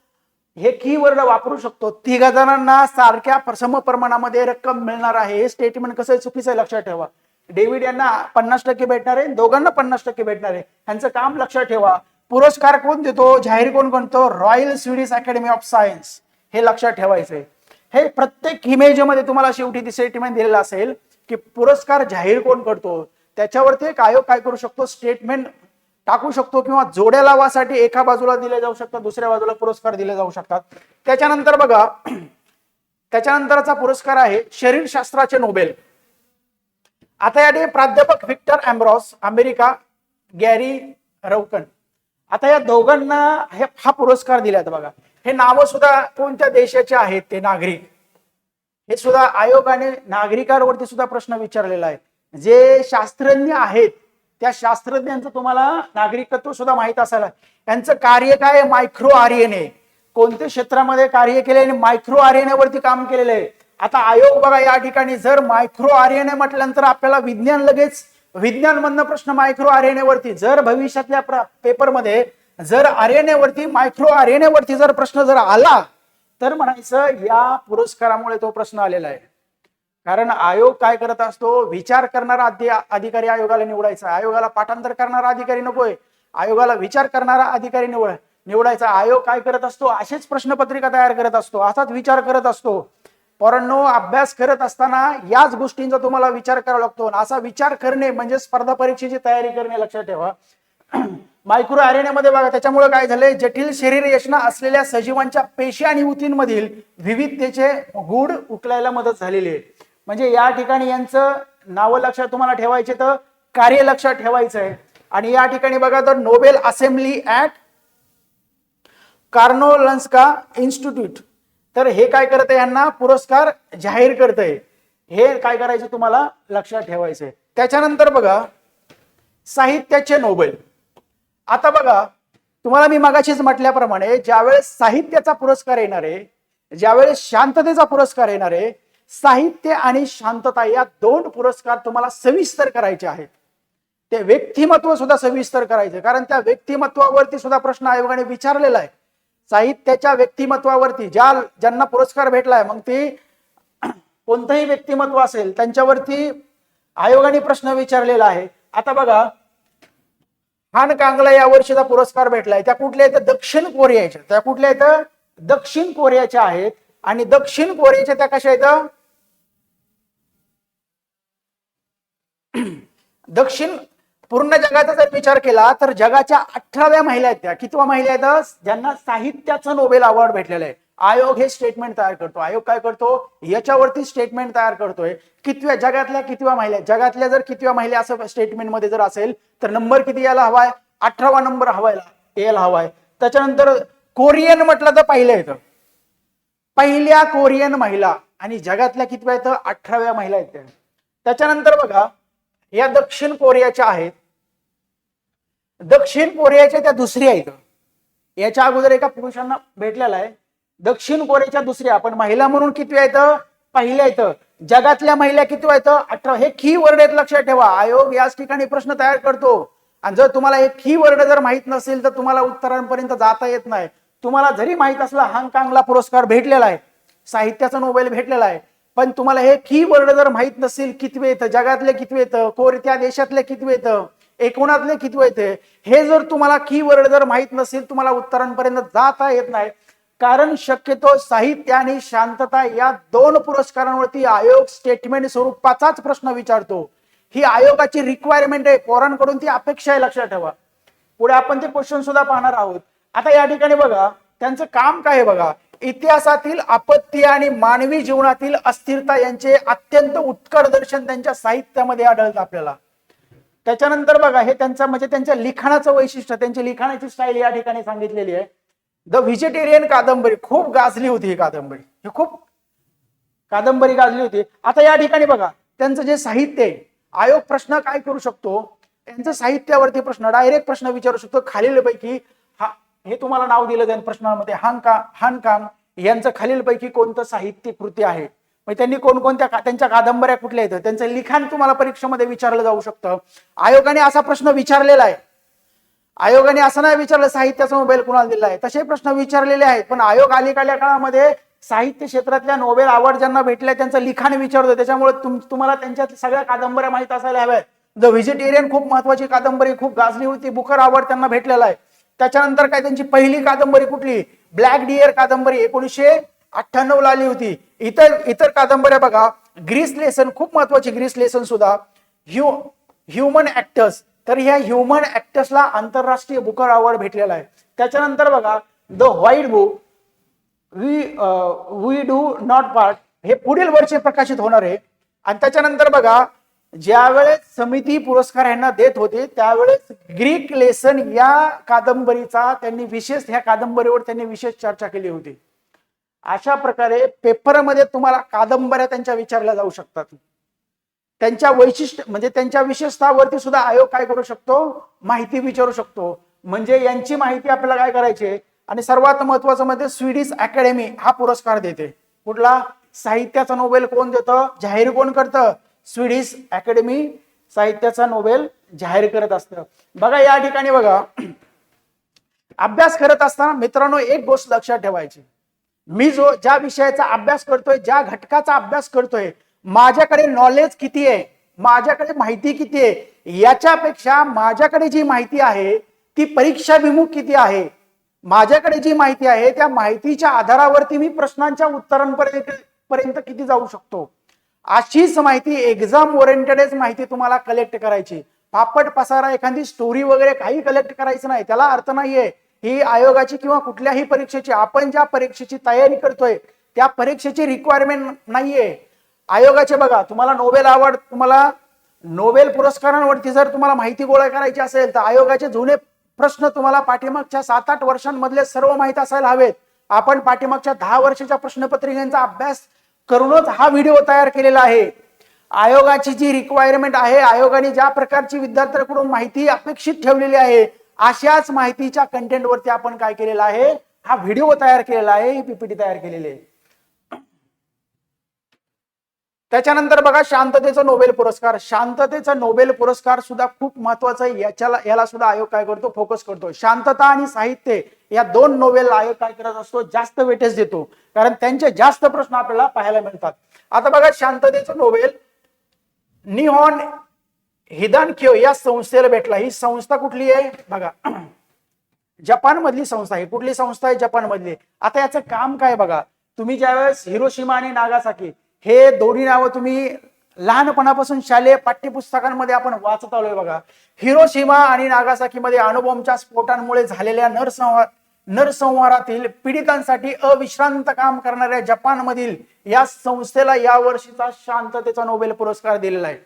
A: हे कीवर्ड वापरू शकतो. तिघ जणांना सारख्या समप्रमाणामध्ये रक्कम मिळणार आहे. हे स्टेटमेंट कसं चुकीचं आहे लक्षात ठेवा. डेव्हिड यांना 50% भेटणार आहे, दोघांना 50% भेटणार आहे. ह्यांचं काम लक्षात ठेवा. पुरस्कार कोण देतो, जाहीर कोण करतो, royal Swedish academy of science. हे लक्षात ठेवायचंय. हे प्रत्येक इमेजमध्ये तुम्हाला शेवटी स्टेटमेंट दिलेलं असेल की पुरस्कार जाहीर कोण करतो. त्याच्यावरती एक आयोग काय करू शकतो, स्टेटमेंट टाकू शकतो किंवा जोड्या लावासाठी एका बाजूला दिले जाऊ शकतात, दुसऱ्या बाजूला पुरस्कार दिले जाऊ शकतात. त्याच्यानंतर बघा त्याच्यानंतरचा पुरस्कार आहे शरीरशास्त्राचे नोबेल. आता या ठिकाणी प्राध्यापक व्हिक्टर अँब्रॉस, अमेरिका, गॅरी रवकन. आता या दोघांना हा पुरस्कार दिलाय. बघा हे नाव सुद्धा कोणत्या देशाचे आहेत, ते नागरिक. हे सुद्धा आयोगाने नागरिकांवरती सुद्धा प्रश्न विचारलेला आहे. जे शास्त्रज्ञ आहेत त्या शास्त्रज्ञांचं तुम्हाला नागरिकत्व सुद्धा माहित असायला. यांचं कार्य काय, मायक्रो आरएनए. कोणत्या क्षेत्रामध्ये कार्य केले आणि मायक्रो आरएनए वरती काम केलेलं आहे. आता आयोग बघा या ठिकाणी जर मायक्रो आरएनए म्हटल्यानंतर आपल्याला विज्ञान मधनं प्रश्न मायक्रो आरएनए वरती. जर भविष्यातल्या पेपरमध्ये जर आरएनए वरती, मायक्रो आरएनए वरती जर प्रश्न जर आला तर म्हणायचं या पुरस्कारामुळे तो प्रश्न आलेला आहे. कारण आयोग काय करत असतो, विचार करणारा अधिकारी आयोगाला निवडायचा. आयोगाला पाठांतर करणारा अधिकारी नकोय, आयोगाला विचार करणारा अधिकारी निवडायचा. आयोग काय करत असतो, असेच प्रश्नपत्रिका तयार करत असतो, असाच विचार करत असतो. पोरांनो, अभ्यास करत असताना याच गोष्टींचा तुम्हाला विचार करावा लागतो. असा विचार करणे म्हणजे स्पर्धा परीक्षेची तयारी करणे, लक्षात ठेवा. मायक्रो आरएनए मध्ये बघा त्याच्यामुळे काय झालंय, जटिल शरीर रचना असलेल्या सजीवांच्या पेशी आणि ऊतींमधील विविधतेचे गूढ उकलायला मदत झालेली आहे. म्हणजे या ठिकाणी यांचं नाव लक्षात तुम्हाला ठेवायचे, तर कार्य लक्षात ठेवायचं आहे. आणि या ठिकाणी बघा तर नोबेल असेंब्ली ऍट कार्नोलन्स्का इन्स्टिट्यूट. तर हे काय करत आहे, यांना पुरस्कार जाहीर करत आहे. हे काय करायचं तुम्हाला लक्षात ठेवायचंय. त्याच्यानंतर बघा साहित्याचे नोबेल. आता बघा तुम्हाला मी मगाशीच म्हटल्याप्रमाणे ज्यावेळेस साहित्याचा पुरस्कार येणार आहे, ज्यावेळेस शांततेचा पुरस्कार येणार आहे, साहित्य आणि शांतता या दोन पुरस्कार तुम्हाला सविस्तर करायचे आहेत. ते व्यक्तिमत्व सुद्धा सविस्तर करायचे, कारण त्या व्यक्तिमत्वावरती सुद्धा प्रश्न आयोगाने विचारलेला आहे. साहित्याच्या व्यक्तिमत्वावरती ज्यांना पुरस्कार भेटलाय, मग ते कोणतंही व्यक्तिमत्व असेल त्यांच्यावरती आयोगाने प्रश्न विचारलेला आहे. आता बघा हान कांगला या वर्षीचा पुरस्कार भेटलाय. त्या कुठल्या आहेत, दक्षिण कोरियाच्या. त्या कुठल्या आहेत, दक्षिण कोरियाच्या आहेत. आणि दक्षिण कोरियाच्या त्या कशा आहेत, दक्षिण पूर्ण जगाचा जर विचार केला तर जगाच्या 18व्या महिला आहेत. त्या कितव्या महिला आहेत, ज्यांना साहित्याचं नोबेल अवॉर्ड भेटलेलं आहे. आयोग हे स्टेटमेंट तयार करतो. आयोग काय करतो, याच्यावरती स्टेटमेंट तयार करतोय. कितव्या जगातल्या कितव्या महिला, जगातल्या जर कितव्या महिला असं स्टेटमेंट मध्ये जर असेल तर नंबर किती यायला हवाय, 18वा नंबर यायला हवाय. त्याच्यानंतर कोरियन म्हटलं तर पहिल्या येतं, पहिल्या कोरियन महिला. आणि जगातल्या कितव्या आहेत, 18व्या महिला आहेत. त्याच्यानंतर बघा या दक्षिण कोरियाच्या आहेत. दक्षिण कोरियाच्या त्या दुसऱ्या आहेत. याच्या अगोदर एका पुरुषांना भेटलेला आहे. दक्षिण कोरियाच्या दुसऱ्या, पण महिला म्हणून किती आहेत, पहिल्या आहेत. जगातल्या महिला किती आहेत? 18. हे की वर्ड आहेत, लक्षात ठेवा. आयोग याच ठिकाणी प्रश्न तयार करतो आणि जर तुम्हाला हे की वर्ड जर माहित नसेल तर तुम्हाला उत्तरांपर्यंत जाता येत नाही. तुम्हाला जरी माहित असलं हाँगकांगला पुरस्कार भेटलेला आहे, साहित्याचा नोबेल भेटलेला आहे, पण तुम्हाला हे की वर्ड जर माहित नसेल, कितवे येतं, जगातले कितवे येतं, कोणत्या देशातले कितवे येतं, एकूणातले कितवे येते, हे जर तुम्हाला की वर्ड जर माहित नसेल तुम्हाला उत्तरांपर्यंत जाता येत नाही. कारण शक्यतो साहित्य आणि शांतता या दोन पुरस्कारांवरती आयोग स्टेटमेंट स्वरूपाचाच प्रश्न विचारतो. ही आयोगाची रिक्वायरमेंट आहे, पोरांकडून ती अपेक्षा आहे, लक्षात ठेवा. पुढे आपण ते क्वेश्चन सुद्धा पाहणार आहोत. आता या ठिकाणी बघा त्यांचं काम काय आहे बघा. इतिहासातील आपत्ती आणि मानवी जीवनातील अस्थिरता यांचे अत्यंत उत्कट दर्शन त्यांच्या साहित्यामध्ये आढळतं आपल्याला. त्याच्यानंतर बघा हे त्यांचं म्हणजे त्यांच्या लिखाणाचं वैशिष्ट्य, त्यांची लिखाणाची स्टाईल या ठिकाणी सांगितलेली आहे. द व्हेजिटेरियन कादंबरी खूप गाजली होती, ही कादंबरी, ही खूप कादंबरी गाजली होती. आता या ठिकाणी बघा त्यांचं जे साहित्य आहे, आयोग प्रश्न काय करू शकतो, त्यांचं साहित्यावरती प्रश्न डायरेक्ट प्रश्न विचारू शकतो. खालीलपैकी हे तुम्हाला नाव दिलं जाईल प्रश्नामध्ये, हाँगकांग यांचं खालीलपैकी कोणतं साहित्य कृती आहे. मग त्यांनी कोणकोणत्या त्यांच्या कादंबऱ्या कुठल्या आहेत, त्यांचं लिखाण तुम्हाला परीक्षेमध्ये विचारलं जाऊ शकतं. आयोगाने असा प्रश्न विचारलेला आहे. आयोगाने असं नाही विचारलं साहित्याचा नोबेल कुणाला दिला आहे, तसे प्रश्न विचारलेले आहेत. पण आयोग अलीकडल्या काळामध्ये साहित्य क्षेत्रातल्या नोबेल अवॉर्ड ज्यांना भेटले त्यांचं लिखाण विचारतो. त्याच्यामुळे तुम्हाला त्यांच्या सगळ्या कादंबऱ्या माहित असायला हव्यात. द व्हेजिटेरियन खूप महत्वाची कादंबरी, खूप गाजली होती, बुकर अवॉर्ड त्यांना भेटलेला आहे. त्याच्यानंतर काय त्यांची पहिली कादंबरी कुठली, ब्लॅक डिअर कादंबरी 1998 ला आली होती. इतर कादंबऱ्या बघा, ग्रीस लेसन खूप महत्वाची, ग्रीस लेसन सुद्धा, ह्युमन ऍक्टर्स, तर ह्या ह्युमन ऍक्टर्सला आंतरराष्ट्रीय बुकर अवॉर्ड भेटलेला आहे. त्याच्यानंतर बघा the white book, we do not part, हे पुढील वर्षी प्रकाशित होणार आहे. आणि त्याच्यानंतर बघा ज्यावेळेस समिती पुरस्कार यांना देत होते त्यावेळेस ग्रीक लेसन या कादंबरीचा त्यांनी विशेष, ह्या कादंबरीवर त्यांनी विशेष चर्चा केली होती. अशा प्रकारे पेपरमध्ये तुम्हाला कादंबऱ्या त्यांच्या विचारल्या जाऊ शकतात. त्यांच्या वैशिष्ट्य म्हणजे त्यांच्या विशेषतावरती सुद्धा आयोग काय करू शकतो, माहिती विचारू शकतो. म्हणजे यांची माहिती आपल्याला काय करायची. आणि सर्वात महत्वाचं म्हणजे स्वीडिश अकॅडमी हा पुरस्कार देते. कुठला, साहित्याचा नोबेल कोण देतं, जाहीर कोण करतं, स्वीडिश अकॅडमी साहित्याचा नोबेल जाहीर करत असतं. बघा या ठिकाणी बघा अभ्यास करत असताना मित्रांनो एक गोष्ट लक्षात ठेवायची, मी ज्या विषयाचा अभ्यास करतोय, ज्या घटकाचा अभ्यास करतोय, माझ्याकडे नॉलेज किती आहे, माझ्याकडे माहिती किती आहे, याच्यापेक्षा माझ्याकडे जी माहिती आहे ती परीक्षाभिमुख किती आहे. माझ्याकडे जी माहिती आहे त्या माहितीच्या आधारावरती मी प्रश्नांच्या उत्तरांपर्यंत किती जाऊ शकतो. अशीच माहिती एक्झाम ओरिएंटेडच माहिती तुम्हाला कलेक्ट करायची. पापट पसारा एखादी स्टोरी वगैरे काही कलेक्ट करायचं नाही, त्याला अर्थ नाहीये. ही आयोगाची किंवा कुठल्याही परीक्षेची, आपण ज्या परीक्षेची तयारी करतोय त्या परीक्षेची रिक्वायरमेंट नाहीये. आयोगाचे बघा तुम्हाला नोबेल अवॉर्ड, तुम्हाला नोबेल पुरस्कारांवरती जर तुम्हाला माहिती गोळा करायची असेल तर आयोगाचे जुने प्रश्न तुम्हाला पाठीमागच्या 7-8 वर्षांमधले सर्व माहिती असायला हवेत. आपण पाठीमागच्या 10 वर्षाच्या प्रश्नपत्रिकांचा अभ्यास करूनच हा व्हिडिओ तयार केलेला आहे. आयोगाची जी रिक्वायरमेंट आहे, आयोगाने ज्या प्रकारची विद्यार्थ्यांकडून माहिती अपेक्षित ठेवलेली आहे, अशाच माहितीच्या कंटेंट वरती आपण काय केलेलं आहे, हा व्हिडिओ तयार केलेला आहे, ही पीपीटी तयार केलेली आहे. त्याच्यानंतर बघा शांततेचा नोबेल पुरस्कार, शांततेचा नोबेल पुरस्कार सुद्धा खूप महत्वाचा आहे. याला सुद्धा आयोग काय करतो, फोकस करतो. शांतता आणि साहित्य या दोन नोबेल आयोग काय करत असतो, जास्त वेटेज देतो, कारण त्यांचे जास्त प्रश्न आपल्याला पाहायला मिळतात. आता बघा शांततेचा नोबेल निहॉन हिदानक्यो या संस्थेला भेटला. ही संस्था कुठली आहे बघा, जपान मधली संस्था आहे. कुठली संस्था आहे, जपान मधली. आता याचं काम काय बघा, तुम्ही ज्यावेळेस हिरोशिमा आणि नागासाकी हे दोन्ही नावं तुम्ही लहानपणापासून शालेय पाठ्यपुस्तकांमध्ये आपण वाचत आलोय बघा. हिरोशिमा आणि नागासाकी मध्ये अणुबॉम्बच्या स्फोटांमुळे झालेल्या नरसंहारातील पीडितांसाठी अविश्रांत काम करणाऱ्या जपानमधील या संस्थेला या वर्षीचा शांततेचा नोबेल पुरस्कार दिलेला आहे.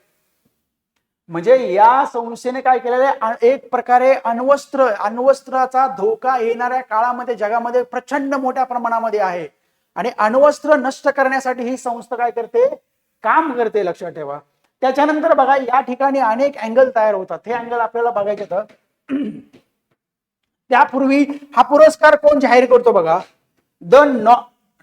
A: म्हणजे या संस्थेने काय केलेलं आहे, एक प्रकारे अण्वस्त्राचा धोका येणाऱ्या काळामध्ये जगामध्ये प्रचंड मोठ्या प्रमाणामध्ये आहे आणि अण्वस्त्र नष्ट करण्यासाठी ही संस्था काय करते, काम करते, लक्षात ठेवा. त्याच्यानंतर बघा या ठिकाणी अनेक अँगल तयार होतात, हे अँगल आपल्याला बघायचे तर त्यापूर्वी हा पुरस्कार कोण जाहीर करतो बघा,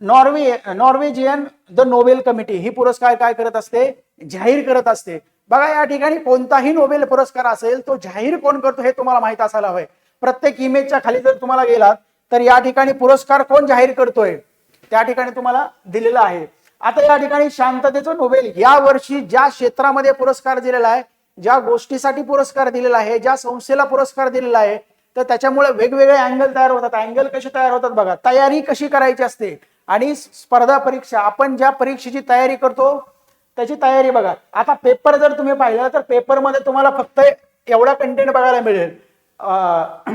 A: नॉर्वेजियन द नोबेल कमिटी ही पुरस्कार काय करत असते, जाहीर करत असते. बघा या ठिकाणी कोणताही नोबेल पुरस्कार असेल तो जाहीर कोण करतो हे तुम्हाला माहित असायला हवंय. प्रत्येक इमेजच्या खाली जर तुम्हाला गेलात तर या ठिकाणी पुरस्कार कोण जाहीर करतोय त्या ठिकाणी तुम्हाला दिलेला आहे. आता या ठिकाणी शांततेचं नोबेल या वर्षी ज्या क्षेत्रामध्ये पुरस्कार दिलेला आहे, ज्या गोष्टीसाठी पुरस्कार दिलेला आहे, ज्या संस्थेला पुरस्कार दिलेला आहे, तर त्याच्यामुळे वेगवेगळे अँगल तयार होतात. अँगल कसे तयार होतात बघा, तयारी कशी करायची असते आणि स्पर्धा परीक्षा आपण ज्या परीक्षेची तयारी करतो त्याची तयारी बघा. आता पेपर जर तुम्ही पाहिलं तर पेपरमध्ये तुम्हाला फक्त एवढा कंटेंट बघायला मिळेल,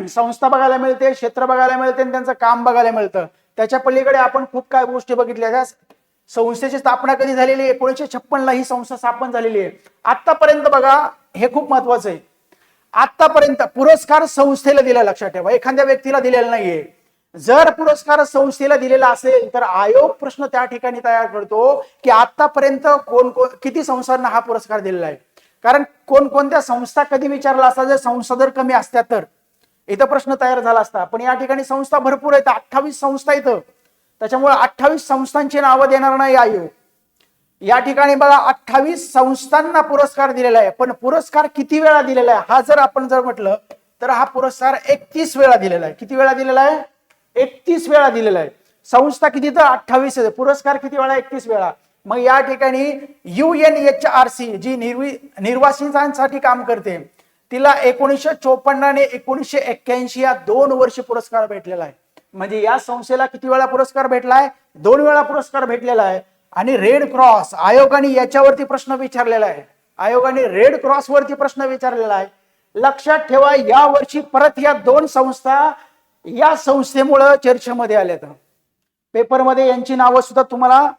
A: संस्था बघायला मिळते, क्षेत्र बघायला मिळते आणि त्यांचं काम बघायला मिळतं. त्याच्या पलीकडे आपण खूप काय गोष्टी बघितल्या. संस्थेची स्थापना कधी झालेली आहे, 1956 ला ही संस्था स्थापन झालेली आहे. आतापर्यंत बघा हे खूप महत्वाचं आहे, आतापर्यंत पुरस्कार संस्थेला दिला, लक्षात ठेवा, एखाद्या व्यक्तीला दिलेला नाहीये. जर पुरस्कार संस्थेला दिलेला असेल तर आयोग प्रश्न त्या ठिकाणी तयार करतो की आतापर्यंत किती संस्थांना हा पुरस्कार दिलेला आहे. कारण कोणकोणत्या संस्था कधी विचारला असता, जर संस्था जर कमी असत्या तर इथं प्रश्न तयार झाला असता. पण या ठिकाणी संस्था भरपूर आहेत, 28 संस्था इथं, त्याच्यामुळे 28 संस्थांची नावं देणार नाही आयोग. या ठिकाणी बघा 28 संस्थांना पुरस्कार दिलेला आहे. पण पुरस्कार किती वेळा दिलेला आहे हा जर आपण म्हटलं तर हा पुरस्कार 31 वेळा दिलेला आहे. किती वेळा दिलेला आहे? 31 वेळा दिलेला आहे. संस्था किती तर 28 आहे, पुरस्कार किती वेळा? 31 वेळा. मग या ठिकाणी UNHRC जी निर्वासितांसाठी काम करते तिला 1954 आणि 1981 या 2 वर्षी पुरस्कार भेटलेला आहे. म्हणजे या संस्थेला किती वेळा पुरस्कार भेटलाय? 2 वेळा पुरस्कार भेटलेला आहे. आणि रेड क्रॉस आयोगाने याच्यावरती प्रश्न विचारलेला आहे, आयोगाने रेड क्रॉस वरती प्रश्न विचारलेला आहे. लक्षात ठेवा या वर्षी परत या 2 संस्था या संस्थेमुळे चर्चेमध्ये आल्यात. पेपरमध्ये यांची नावं सुद्धा तुम्हाला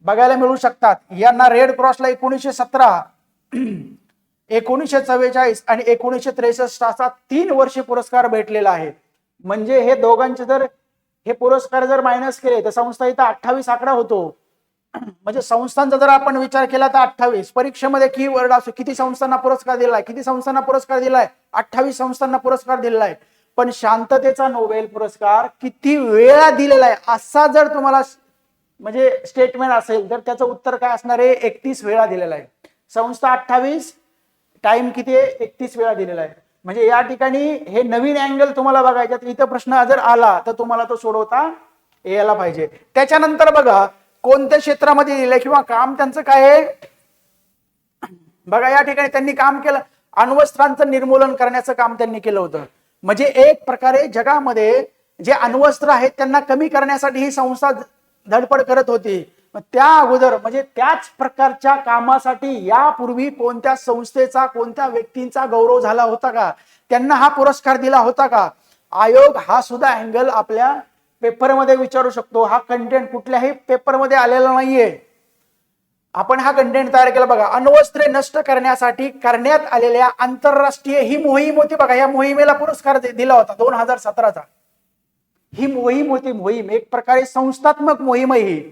A: बघायला मिळू शकतात. यांना रेड क्रॉसला 1917, 1944 आणि 1963 असा 3 वर्षे पुरस्कार भेटलेला आहे. म्हणजे हे दोघांचे जर हे पुरस्कार जर मायनस केले तर संस्था इथं 28 आकडा होतो. म्हणजे संस्थांचा जर आपण विचार केला तर 28. परीक्षेमध्ये की वर्ड असो, किती संस्थांना पुरस्कार दिलाय, किती संस्थांना पुरस्कार दिलाय? 28 संस्थांना पुरस्कार दिलेला आहे. पण शांततेचा नोबेल पुरस्कार किती वेळा दिलेला आहे असा जर तुम्हाला म्हणजे स्टेटमेंट असेल तर त्याचं उत्तर काय असणार आहे? 31 वेळा दिलेला आहे. संस्था 28, टाइम किती आहे? 31 वेळा दिलेला आहे. म्हणजे या ठिकाणी हे नवीन अँगल तुम्हाला बघायच्यात. इथं प्रश्न जर आला तर तुम्हाला तो सोडवता यायला पाहिजे. त्याच्यानंतर बघा कोणत्या क्षेत्रामध्ये दिलंय किंवा काम त्यांचं काय आहे बघा. या ठिकाणी त्यांनी काम केलं, अण्वस्त्रांचं निर्मूलन करण्याचं काम त्यांनी केलं होतं. म्हणजे एक प्रकारे जगामध्ये जे अण्वस्त्र आहेत त्यांना कमी करण्यासाठी ही संस्था धडपड करत होती. त्या अगोदर म्हणजे त्याच प्रकारच्या कामासाठी यापूर्वी कोणत्या संस्थेचा, कोणत्या व्यक्तींचा गौरव झाला होता का? त्यांना हा पुरस्कार दिला होता का? आयोग हा सुद्धा अँगल आपल्या पेपरमध्ये विचारू शकतो. हा कंटेंट कुठल्याही पेपरमध्ये आलेला नाहीये. आपण हा कंटेंट तयार केला बघा. अण्वस्त्रे नष्ट करण्यासाठी करण्यात आलेल्या आंतरराष्ट्रीय ही मोहीम होती बघा. या मोहिमेला पुरस्कार दिला होता 2017चा. ही मोहीम होती, मोहीम एक प्रकारे संस्थात्मक मोहीम आहे ही.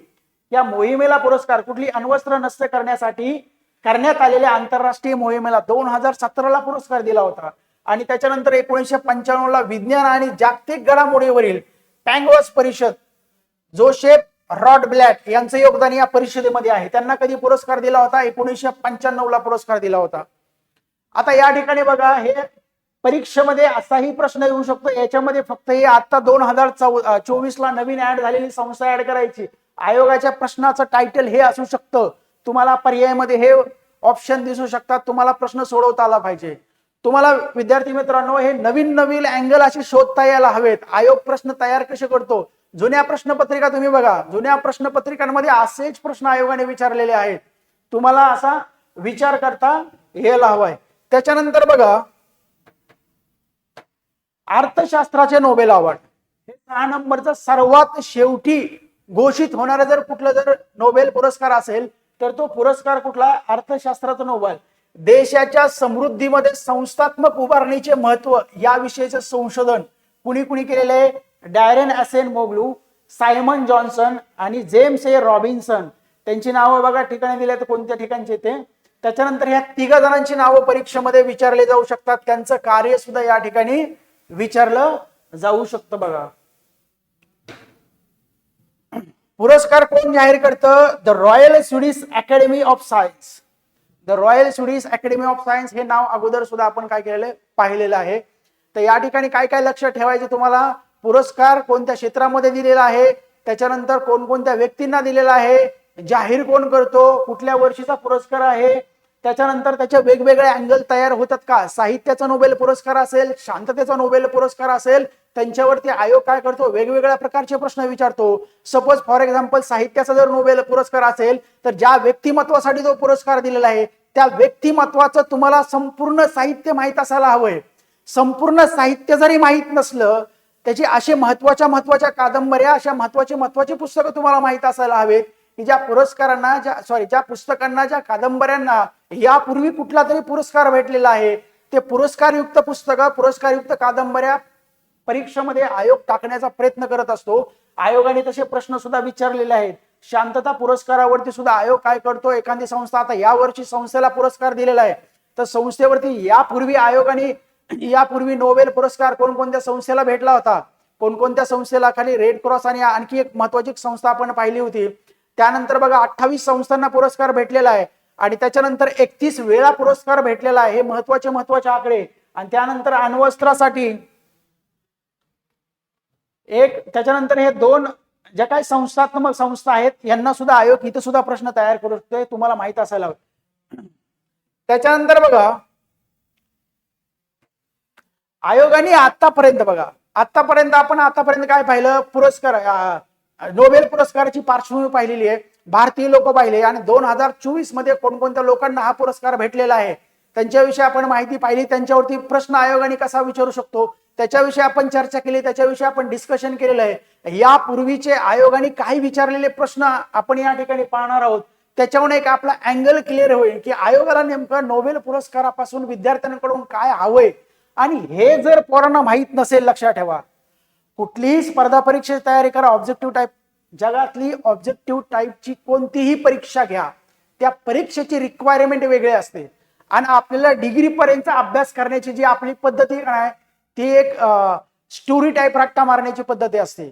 A: या मोहिमेला पुरस्कार कुठली? अण्वस्त्र नष्ट करण्यासाठी करण्यात आलेल्या आंतरराष्ट्रीय मोहिमेला 2017ला पुरस्कार दिला होता. आणि त्याच्यानंतर 1995 ला विज्ञान आणि जागतिक घडामोडीवरील पँगॉस परिषद, जोसेफ रॉडब्लॅट यांचं योगदान या परिषदेमध्ये आहे. त्यांना कधी पुरस्कार दिला होता? 1995 ला पुरस्कार दिला होता. आता या ठिकाणी बघा हे परीक्षेमध्ये असाही प्रश्न येऊ शकतो. याच्यामध्ये फक्त हे आता 2024 ला नवीन ऍड झालेली संस्था ऍड करायची. आयोगाच्या प्रश्नाचं टायटल हे असू शकतं. तुम्हाला पर्यायामध्ये हे ऑप्शन दिसू शकतात. तुम्हाला प्रश्न सोडवता आला पाहिजे. तुम्हाला विद्यार्थी मित्रांनो हे नवीन नवीन अँगल असे शोधता यायला हवेत. आयोग प्रश्न तयार कसे करतो? जुन्या प्रश्नपत्रिका तुम्ही बघा, जुन्या प्रश्नपत्रिकांमध्ये असेच प्रश्न आयोगाने विचारलेले आहेत. तुम्हाला असा विचार करता यायला हवाय. त्याच्यानंतर बघा अर्थशास्त्राचे नोबेल अवॉर्ड हे 6 नंबरचं सर्वात शेवटी घोषित होणारा जर कुठला जर नोबेल पुरस्कार असेल तर तो पुरस्कार कुठला? अर्थशास्त्राचा नोबेल. देशाच्या समृद्धीमध्ये संस्थात्मक उभारणीचे महत्व याविषयीचे संशोधन कुणी कुणी केलेले आहे? डॅरेन ॲसेनमोग्लू, सायमन जॉन्सन आणि जेम्स ए रॉबिन्सन. त्यांची नावं बघा ठिकाणी दिले तर कोणत्या ठिकाणचे ते. त्याच्यानंतर ह्या 3 जणांची नावं परीक्षेमध्ये विचारले जाऊ शकतात. त्यांचं कार्य सुद्धा या ठिकाणी विचारलं जाऊ शकतं बघा. पुरस्कार कोण जाहीर करतं? The royal Swedish academy of science. The royal Swedish academy of science हे नाव अगोदर सुद्धा आपण काय केलेलं पाहिलेलं आहे. तर या ठिकाणी काय काय लक्ष ठेवायचे तुम्हाला? पुरस्कार कोणत्या क्षेत्रामध्ये दिलेला आहे, त्याच्यानंतर कोणकोणत्या व्यक्तींना दिलेला आहे, जाहीर कोण करतो, कुठल्या वर्षीचा पुरस्कार आहे, त्याच्यानंतर त्याचे वेगवेगळे अँगल तयार होतात का? साहित्याचा नोबेल पुरस्कार असेल, शांततेचा नोबेल पुरस्कार असेल, त्यांच्यावरती आयोग काय करतो? वेगवेगळ्या प्रकारचे प्रश्न विचारतो. सपोज फॉर एक्झाम्पल साहित्याचा जर नोबेल पुरस्कार असेल तर ज्या व्यक्तिमत्वासाठी तो पुरस्कार दिलेला आहे त्या व्यक्तिमत्वाचं तुम्हाला संपूर्ण साहित्य माहीत असायला हवंय. संपूर्ण साहित्य जरी माहीत नसलं, त्याची असे महत्वाच्या कादंबऱ्या, अशा महत्वाची पुस्तकं तुम्हाला माहीत असायला हवेत की ज्या पुरस्कारांना ज्या पुस्तकांना, ज्या कादंबऱ्यांना यापूर्वी कुठला तरी पुरस्कार भेटलेला आहे, ते पुरस्कारयुक्त पुस्तकं, पुरस्कारयुक्त कादंबऱ्या परीक्षेमध्ये आयोग टाकण्याचा प्रयत्न करत असतो. आयोगाने तसे प्रश्न सुद्धा विचारलेले आहेत. शांतता पुरस्कारावरती सुद्धा आयोग काय करतो? एखादी संस्था, आता यावर्षी संस्थेला पुरस्कार दिलेला आहे तर संस्थेवरती यापूर्वी नोबेल पुरस्कार कोणकोणत्या संस्थेला भेटला होता, कोणकोणत्या संस्थेला, खाली रेड क्रॉस आणि आणखी एक महत्वाची संस्था आपण पाहिली होती. त्यानंतर बघा 28 संस्थांना पुरस्कार भेटलेला आहे आणि त्याच्यानंतर 31 वेळा पुरस्कार भेटलेला आहे. हे महत्वाचे आकडे. आणि त्यानंतर अण्वस्त्रासाठी एक, त्याच्यानंतर हे 2 ज्या काही संस्थात्मक संस्था आहेत यांना सुद्धा आयोग इथं सुद्धा प्रश्न तयार करतोय, तुम्हाला माहित असायला हवं. त्याच्यानंतर बघा आयोगाने आतापर्यंत आपण काय पाहिलं? पुरस्कार, नोबेल पुरस्काराची पार्श्वभूमी पाहिलेली आहे, भारतीय लोक पाहिले आणि 2024 मध्ये कोणकोणत्या लोकांना हा पुरस्कार भेटलेला आहे त्यांच्याविषयी आपण माहिती पाहिली. त्यांच्यावरती प्रश्न आयोगाने कसा विचारू शकतो त्याच्याविषयी आपण चर्चा केली, त्याच्याविषयी आपण डिस्कशन केलेलं आहे. यापूर्वीचे आयोगाने काही विचारलेले प्रश्न आपण या ठिकाणी पाहणार आहोत. त्याच्यावर एक आपला अँगल क्लिअर होईल की आयोगाला नेमकं नोबेल पुरस्कारापासून विद्यार्थ्यांकडून काय हवंय. आणि हे जर पोरांना माहित नसेल, लक्षात ठेवा, कुठलीही स्पर्धा परीक्षेची तयारी करा, ऑब्जेक्टिव्ह टाईप, जगातली ऑब्जेक्टिव्ह टाईपची कोणतीही परीक्षा घ्या, त्या परीक्षेची रिक्वायरमेंट वेगळी असते आणि आपल्याला डिग्री पर्यंत अभ्यास करण्याची जी आपली पद्धती आहे ती एक स्टोरी टाईप रट्टा मारण्याची पद्धती असते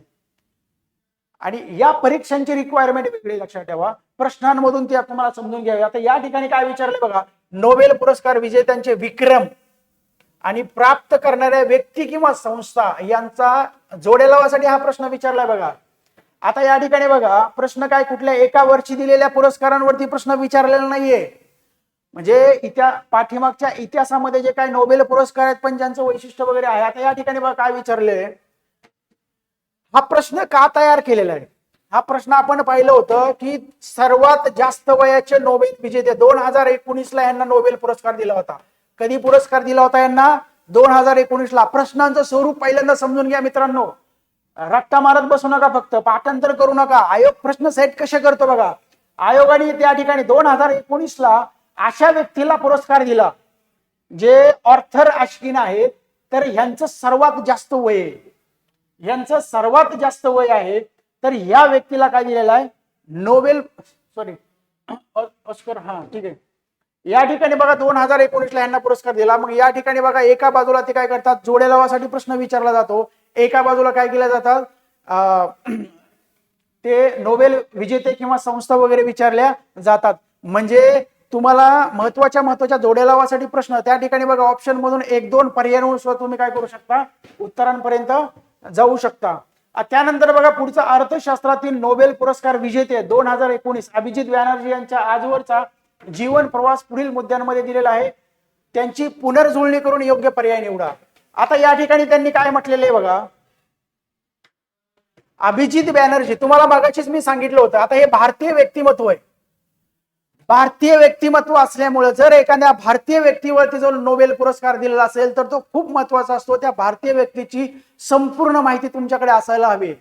A: आणि या परीक्षांची रिक्वायरमेंट वेगळी. लक्षात ठेवा, प्रश्नांमधून ते तुम्हाला समजून घ्यावे. आता या ठिकाणी काय विचारले बघा, नोबेल पुरस्कार विजेत्यांचे विक्रम आणि प्राप्त करणाऱ्या व्यक्ती किंवा संस्था यांचा जोड्या लावासाठी हा प्रश्न विचारलाय बघा. आता या ठिकाणी बघा प्रश्न काय, कुठल्या एका वर्षी दिलेल्या पुरस्कारांवरती प्रश्न विचारलेला नाहीये. म्हणजे पाठीमागच्या इतिहासामध्ये जे काही नोबेल पुरस्कार आहेत पण ज्यांचं वैशिष्ट्य वगैरे आहे. आता या ठिकाणी बघा काय विचारले, हा प्रश्न का तयार केलेला आहे? हा प्रश्न आपण पाहिलं होतं की सर्वात जास्त वयाचे नोबेल विजेते 2019 ला यांना नोबेल पुरस्कार दिला होता. कधी पुरस्कार दिला होता यांना? 2019 ला. प्रश्नांचं स्वरूप पहिल्यांदा समजून घ्या मित्रांनो, रट्टा मारत बसू नका, फक्त पाठांतर करू नका. आयोग प्रश्न सेट कसे करतो बघा. आयोगाने त्या ठिकाणी 2019 ला अशा व्यक्तीला पुरस्कार दिला जे ऑर्थर अश्किन आहेत, तर ह्यांचं सर्वात जास्त वय आहे. तर या व्यक्तीला काय दिलेलं आहे? Nobel Oscar. हा ठीक आहे. या ठिकाणी बघा 2019 ला यांना पुरस्कार दिला. मग या ठिकाणी बघा एका बाजूला ते काय करतात, जोड्या लावासाठी प्रश्न विचारला जातो, एका बाजूला काय केल्या जातात, ते नोबेल विजेते किंवा संस्था वगैरे विचारल्या जातात. म्हणजे तुम्हाला महत्वाच्या जोड्या लावासाठी प्रश्न त्या ठिकाणी बघा ऑप्शन मधून 1-2 पर्यायांवर तुम्ही काय करू शकता, उत्तरांपर्यंत जाऊ शकता. त्यानंतर बघा पुढचा, अर्थशास्त्रातील नोबेल पुरस्कार विजेते 2019 अभिजित बॅनर्जी यांच्या आजवरचा जीवन प्रवास पुढील मुद्द्यांमध्ये दिलेला आहे, त्यांची पुनर्जुळणी करून योग्य पर्याय निवडा. आता या ठिकाणी त्यांनी काय म्हटलेलं आहे बघा, अभिजित बॅनर्जी, तुम्हाला मागाशीच मी सांगितलं होतं, आता हे भारतीय व्यक्तिमत्व आहे. भारतीय व्यक्तिमत्व असल्यामुळे जर एखाद्या भारतीय व्यक्तीवरती जो नोबेल पुरस्कार दिलेला असेल तर तो खूप महत्वाचा असतो. त्या भारतीय व्यक्तीची संपूर्ण माहिती तुमच्याकडे असायला हवी.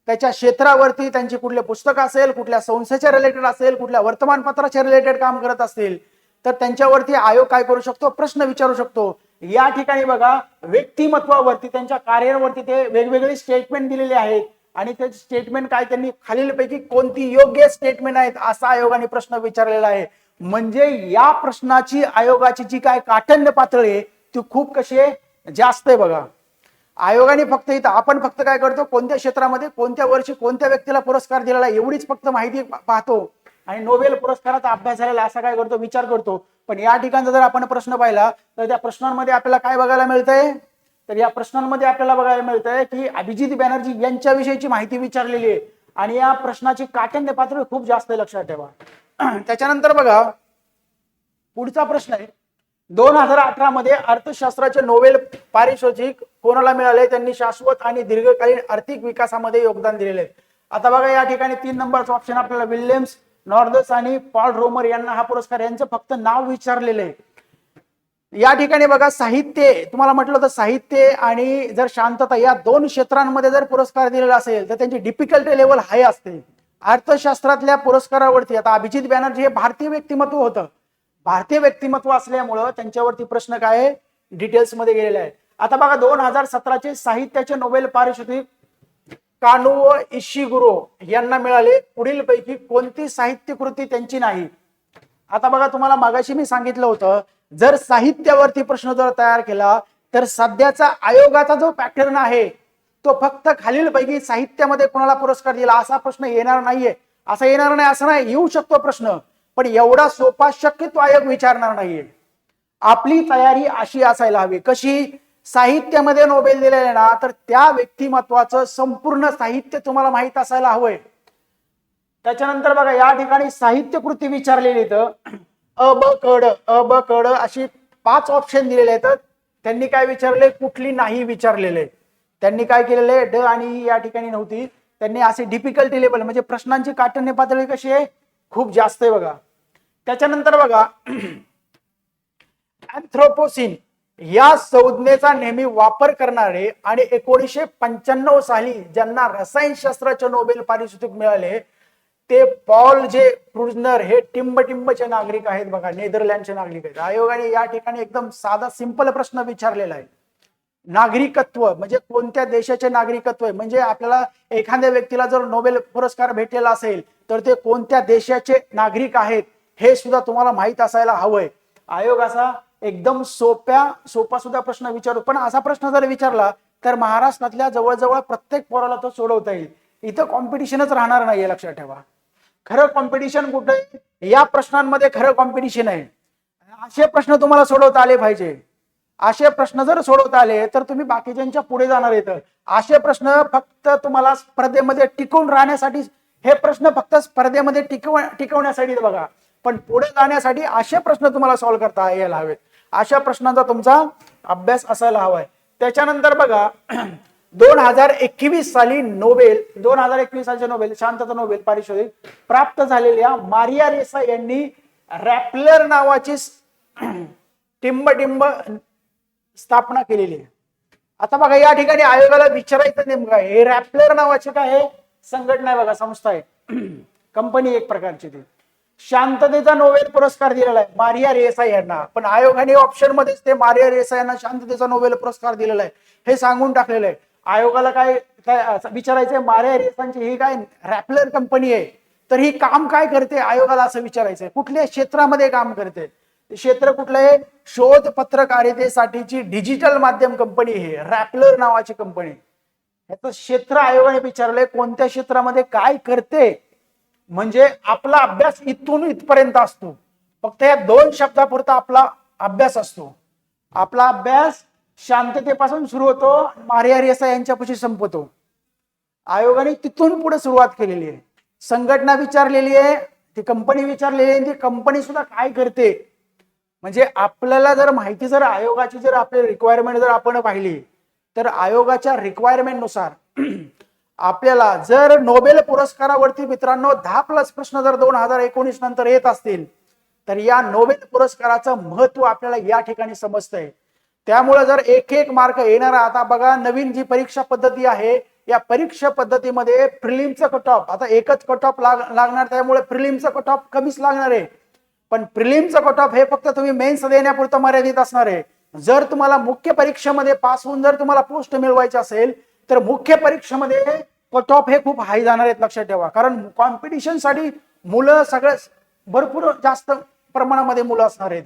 A: त्याच्या क्षेत्रावरती त्यांची कुठले पुस्तक असेल, कुठल्या संस्थेच्या रिलेटेड असेल, कुठल्या वर्तमानपत्राच्या रिलेटेड काम करत असतील तर त्यांच्यावरती आयोग काय करू शकतो, प्रश्न विचारू शकतो. या ठिकाणी बघा व्यक्तिमत्वावरती, त्यांच्या कार्यावरती ते वेगवेगळे स्टेटमेंट दिलेले आहेत आणि ते स्टेटमेंट काय, त्यांनी खालीलपैकी कोणती योग्य स्टेटमेंट आहेत असा आयोगाने प्रश्न विचारलेला आहे. म्हणजे या प्रश्नाची आयोगाची जी काय काठिण्य पातळी आहे ती खूप कशी जास्त आहे बघा. आयोगाने फक्त इथं आपण फक्त काय करतो, कोणत्या क्षेत्रामध्ये कोणत्या वर्षी कोणत्या व्यक्तीला पुरस्कार दिलेला एवढीच फक्त माहिती पाहतो आणि नोबेल पुरस्काराचा अभ्यास झालेला असा काय करतो, विचार करतो. पण या ठिकाणचा जर आपण प्रश्न पाहिला तर त्या प्रश्नांमध्ये आपल्याला काय बघायला मिळतंय, तर या प्रश्नांमध्ये आपल्याला बघायला मिळतंय की अभिजित बॅनर्जी यांच्याविषयीची माहिती विचारलेली आहे आणि या प्रश्नाची काठिण्य पातळी खूप जास्त आहे, लक्षात ठेवा. त्याच्यानंतर बघा पुढचा प्रश्न आहे, 2018 मध्ये अर्थशास्त्राचे नोबेल पारितोषिक कोणाला मिळाले, त्यांनी शाश्वत आणि दीर्घकालीन आर्थिक विकासामध्ये योगदान दिलेले आहे. आता बघा या ठिकाणी 3 नंबरचा ऑप्शन आपल्याला विल्यम्स नॉर्दस आणि पॉल रोमर यांना हा पुरस्कार, यांचं फक्त नाव विचारलेलं आहे. या ठिकाणी बघा साहित्य, तुम्हाला म्हटलं होतं साहित्य आणि जर शांतता या 2 क्षेत्रांमध्ये जर पुरस्कार दिलेला असेल तर त्यांची डिफिकल्टी लेवल हाय असते. अर्थशास्त्रातल्या पुरस्कारावरती आता अभिजित बॅनर्जी हे भारतीय व्यक्तिमत्व होतं, भारतीय व्यक्तिमत्व असल्यामुळं त्यांच्यावरती प्रश्न काय डिटेल्स मध्ये गेलेले आहे. आता बघा 2017चे साहित्याचे नोबेल पारितोषिक कानुओ इशिगुरो यांना मिळाले, पुढील पैकी कोणती साहित्य कृती त्यांची नाही. आता बघा तुम्हाला मागाशी मी सांगितलं होतं, जर साहित्यावरती प्रश्न जर तयार केला तर सध्याचा आयोगाचा जो पॅटर्न आहे तो फक्त खालीलपैकी साहित्यामध्ये कोणाला पुरस्कार दिला असा प्रश्न येणार नाहीये. असं येणार नाही असं नाही, येऊ शकतो प्रश्न, पण एवढा सोपा शक्यतो आयोग विचारणार नाहीये. आपली तयारी अशी असायला हवी, कशी, साहित्यामध्ये नोबेल दिलेले ना तर त्या व्यक्तिमत्वाचं संपूर्ण साहित्य तुम्हाला माहित असायला हवंय. त्याच्यानंतर बघा या ठिकाणी साहित्य कृती विचारलेली, तर अ ब कड अशी 5 ऑप्शन दिलेले आहेत. त्यांनी काय विचारले, कुठली नाही विचारलेले. त्यांनी काय केलेले, ड आणि या ठिकाणी नव्हती, त्यांनी असे डिफिकल्टी लेवल म्हणजे प्रश्नांची काठिण्य पातळी कशी आहे, खूप जास्त आहे बघा. त्याच्यानंतर बघा अँथ्रोपोसिन या संज्ञेचा नेहमी वापर करणारे आणि 1995 साली ज्यांना रसायनशास्त्राचे नोबेल पारितोषिक मिळाले ते पॉल जे क्रुझनर हे टिंबटिंबचे नागरिक आहेत बघा, नेदरलँडचे नागरिक आहेत. आयोगाने या ठिकाणी एकदम साधा सिंपल प्रश्न विचारलेला आहे, नागरिकत्व म्हणजे कोणत्या देशाचे नागरिकत्व आहे, म्हणजे आपल्याला एखाद्या व्यक्तीला जर नोबेल पुरस्कार भेटलेला असेल तर ते कोणत्या देशाचे नागरिक आहेत हे सुद्धा तुम्हाला माहित असायला हवंय. आयोग असा एकदम सोपा सुद्धा प्रश्न विचारू, पण असा प्रश्न जर विचारला तर महाराष्ट्रातल्या जवळजवळ प्रत्येक पोराला तो सोडवता येईल. इथं कॉम्पिटिशनच राहणार नाहीये, लक्षात ठेवा. खरं कॉम्पिटिशन कुठे, या प्रश्नांमध्ये खरं कॉम्पिटिशन आहे. असे प्रश्न तुम्हाला सोडवता आले पाहिजे. असे प्रश्न जर सोडवता आले तर तुम्ही बाकीच्यांच्या पुढे जाणार आहेत. असे प्रश्न फक्त तुम्हाला स्पर्धेमध्ये टिकून राहण्यासाठी, हे प्रश्न फक्त स्पर्धेमध्ये टिकवण्यासाठी बघा, पण पुढे जाण्यासाठी असे प्रश्न तुम्हाला सॉल्व्ह करता यायला हवेत. अशा प्रश्नांचा तुमचा अभ्यास असायला हवाय. त्याच्यानंतर बघा 2021 साली 2021 सालचे नोबेल शांतता नोबेल पारितोषिक प्राप्त झालेल्या मारिया रेसा यांनी रॅपलर नावाची टिंबटिंब स्थापना केलेली आहे. आता बघा या ठिकाणी आयोगाला विचारायचं नेमकं काय, हे रॅपलर नावाचे काय आहे, संघटना आहे बघा, संस्था आहे, कंपनी एक प्रकारची. ती शांततेचा नोबेल पुरस्कार दिलेला आहे मारिया रेसा यांना, पण आयोगाने ऑप्शन मध्येच ते मारिया रेसा यांना शांततेचा नोबेल पुरस्कार दिलेला आहे हे सांगून टाकलेलं आहे. आयोगाला काय विचारायचंय, मारिया रेसांची ही काय रॅपलर कंपनी आहे तर ही काम काय करते, आयोगाला असं विचारायचंय. कुठल्या क्षेत्रामध्ये काम करते, क्षेत्र कुठलं आहे, शोध पत्रकारितेसाठीची डिजिटल माध्यम कंपनी आहे रॅपलर नावाची कंपनी. याचं क्षेत्र आयोगाने विचारलंय, कोणत्या क्षेत्रामध्ये काय करते, म्हणजे आपला अभ्यास इथून इथपर्यंत असतो. फक्त या 2 शब्दापुरता आपला अभ्यास असतो. आपला अभ्यास शांततेपासून सुरू होतो, मारिया रेसा यांच्यापाशी संपतो. आयोगाने तिथून पुढे सुरुवात केलेली आहे. संघटना विचारलेली आहे, ती कंपनी विचारलेली आहे, ती कंपनी सुद्धा काय करते. म्हणजे आपल्याला जर माहिती, जर आयोगाची जर आपली रिक्वायरमेंट जर आपण पाहिली तर आयोगाच्या रिक्वायरमेंट नुसार आपल्याला जर नोबेल पुरस्कारावरती मित्रांनो 10+ प्रश्न जर 2019 नंतर येत असतील तर या नोबेल पुरस्काराचं महत्व आपल्याला या ठिकाणी समजतंय. त्यामुळे जर एक मार्क येणारा, आता बघा नवीन जी परीक्षा पद्धती आहे या परीक्षा पद्धतीमध्ये प्रिलिमचं कट ऑफ, आता एकच कट ऑफ लागणार, त्यामुळे प्रिलिमचं कट ऑफ कमीच लागणार आहे. पण प्रिलिमचं कट ऑफ हे फक्त तुम्ही मेन्स देण्यापुरतं मर्यादित असणार आहे. जर तुम्हाला मुख्य परीक्षेमध्ये पास होऊन जर तुम्हाला पोस्ट मिळवायची असेल तर मुख्य परीक्षेमध्ये कट ऑफ हे खूप हाय जाणार आहेत, लक्षात ठेवा. कारण कॉम्पिटिशन साठी मुलं सगळं भरपूर जास्त प्रमाणामध्ये मुलं असणार आहेत.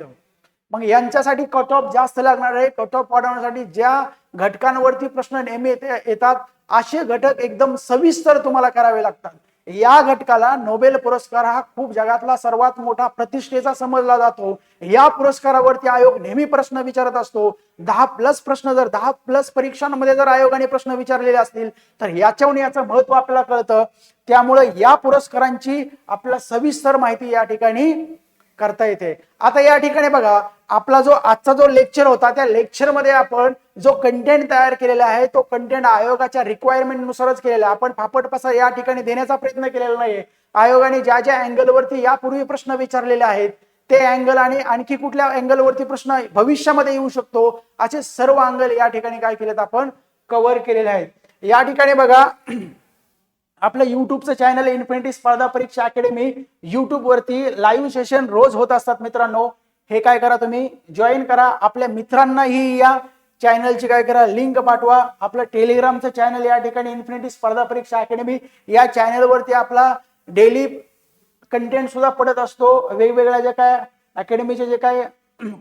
A: मग यांच्यासाठी कट ऑफ जास्त लागणार आहे. कट ऑफ वाढवण्यासाठी ज्या घटकांवरती प्रश्न नेहमी येतात. असे घटक एकदम सविस्तर तुम्हाला करावे लागतात. या घटकाला नोबेल पुरस्कार हा खूप जगातला सर्वात मोठा प्रतिष्ठेचा समजला जातो. या पुरस्कारावरती आयोग नेहमी प्रश्न विचारत असतो. 10+ प्रश्न, जर 10+ परीक्षांमध्ये जर आयोगाने प्रश्न विचारलेले असतील तर याच्याहून याचं महत्व आपल्याला कळतं. त्यामुळे या पुरस्कारांची आपल्याला सविस्तर माहिती या ठिकाणी करता येते. आता या ठिकाणी बघा, आपला जो आजचा जो लेक्चर होता त्या लेक्चरमध्ये आपण जो कंटेंट तयार केलेला आहे तो कंटेंट आयोगाच्या रिक्वायरमेंट नुसारच केलेला आहे. आपण फापट पसा या ठिकाणी देण्याचा प्रयत्न केलेला नाहीये. आयोगाने ज्या ज्या अँगलवरती यापूर्वी प्रश्न विचारलेले आहेत ते अँगल आणि आणखी कुठल्या अँगलवरती प्रश्न भविष्यामध्ये येऊ शकतो असे सर्व अँगल या ठिकाणी काय केलेत आपण कव्हर केलेले आहेत. या ठिकाणी बघा, आपलं युट्यूबचं चॅनल इन्फिनिटी स्पर्धा परीक्षा अकॅडमी, युट्यूब वरती लाईव्ह सेशन रोज होत असतात मित्रांनो. हे काय करा, तुम्ही जॉईन करा. आपल्या मित्रांनाही या चॅनलची काय करा लिंक पाठवा. आपलं टेलिग्रामचं चॅनल या ठिकाणी इन्फिनिटी स्पर्धा परीक्षा अकॅडमी, या चॅनलवरती आपला डेली कंटेंट सुद्धा पडत असतो. वेगवेगळ्या ज्या काय अकॅडमीचे जे काय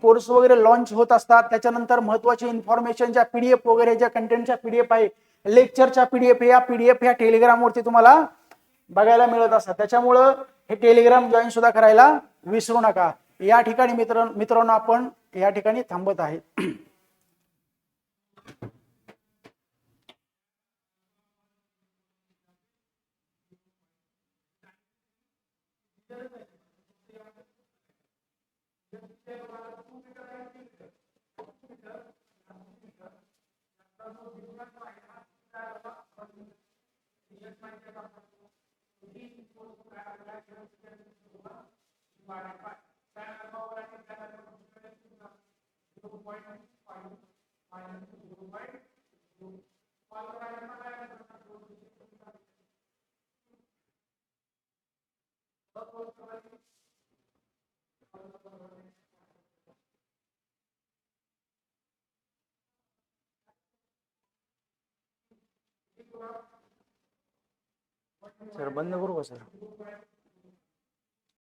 A: कोर्स वगैरे लॉन्च होत असतात, त्याच्यानंतर महत्वाची इन्फॉर्मेशनच्या पीडीएफ वगैरे ज्या कंटेंटच्या पीडीएफ आहे, लेक्चरच्या पीडीएफ, या पीडीएफ या टेलिग्रामवरती तुम्हाला बघायला मिळत असतात. त्याच्यामुळं हे टेलिग्राम जॉईन सुद्धा करायला विसरू नका. या ठिकाणी मित्रांनो आपण या ठिकाणी थांबत आहे. सर बंद करू का सर?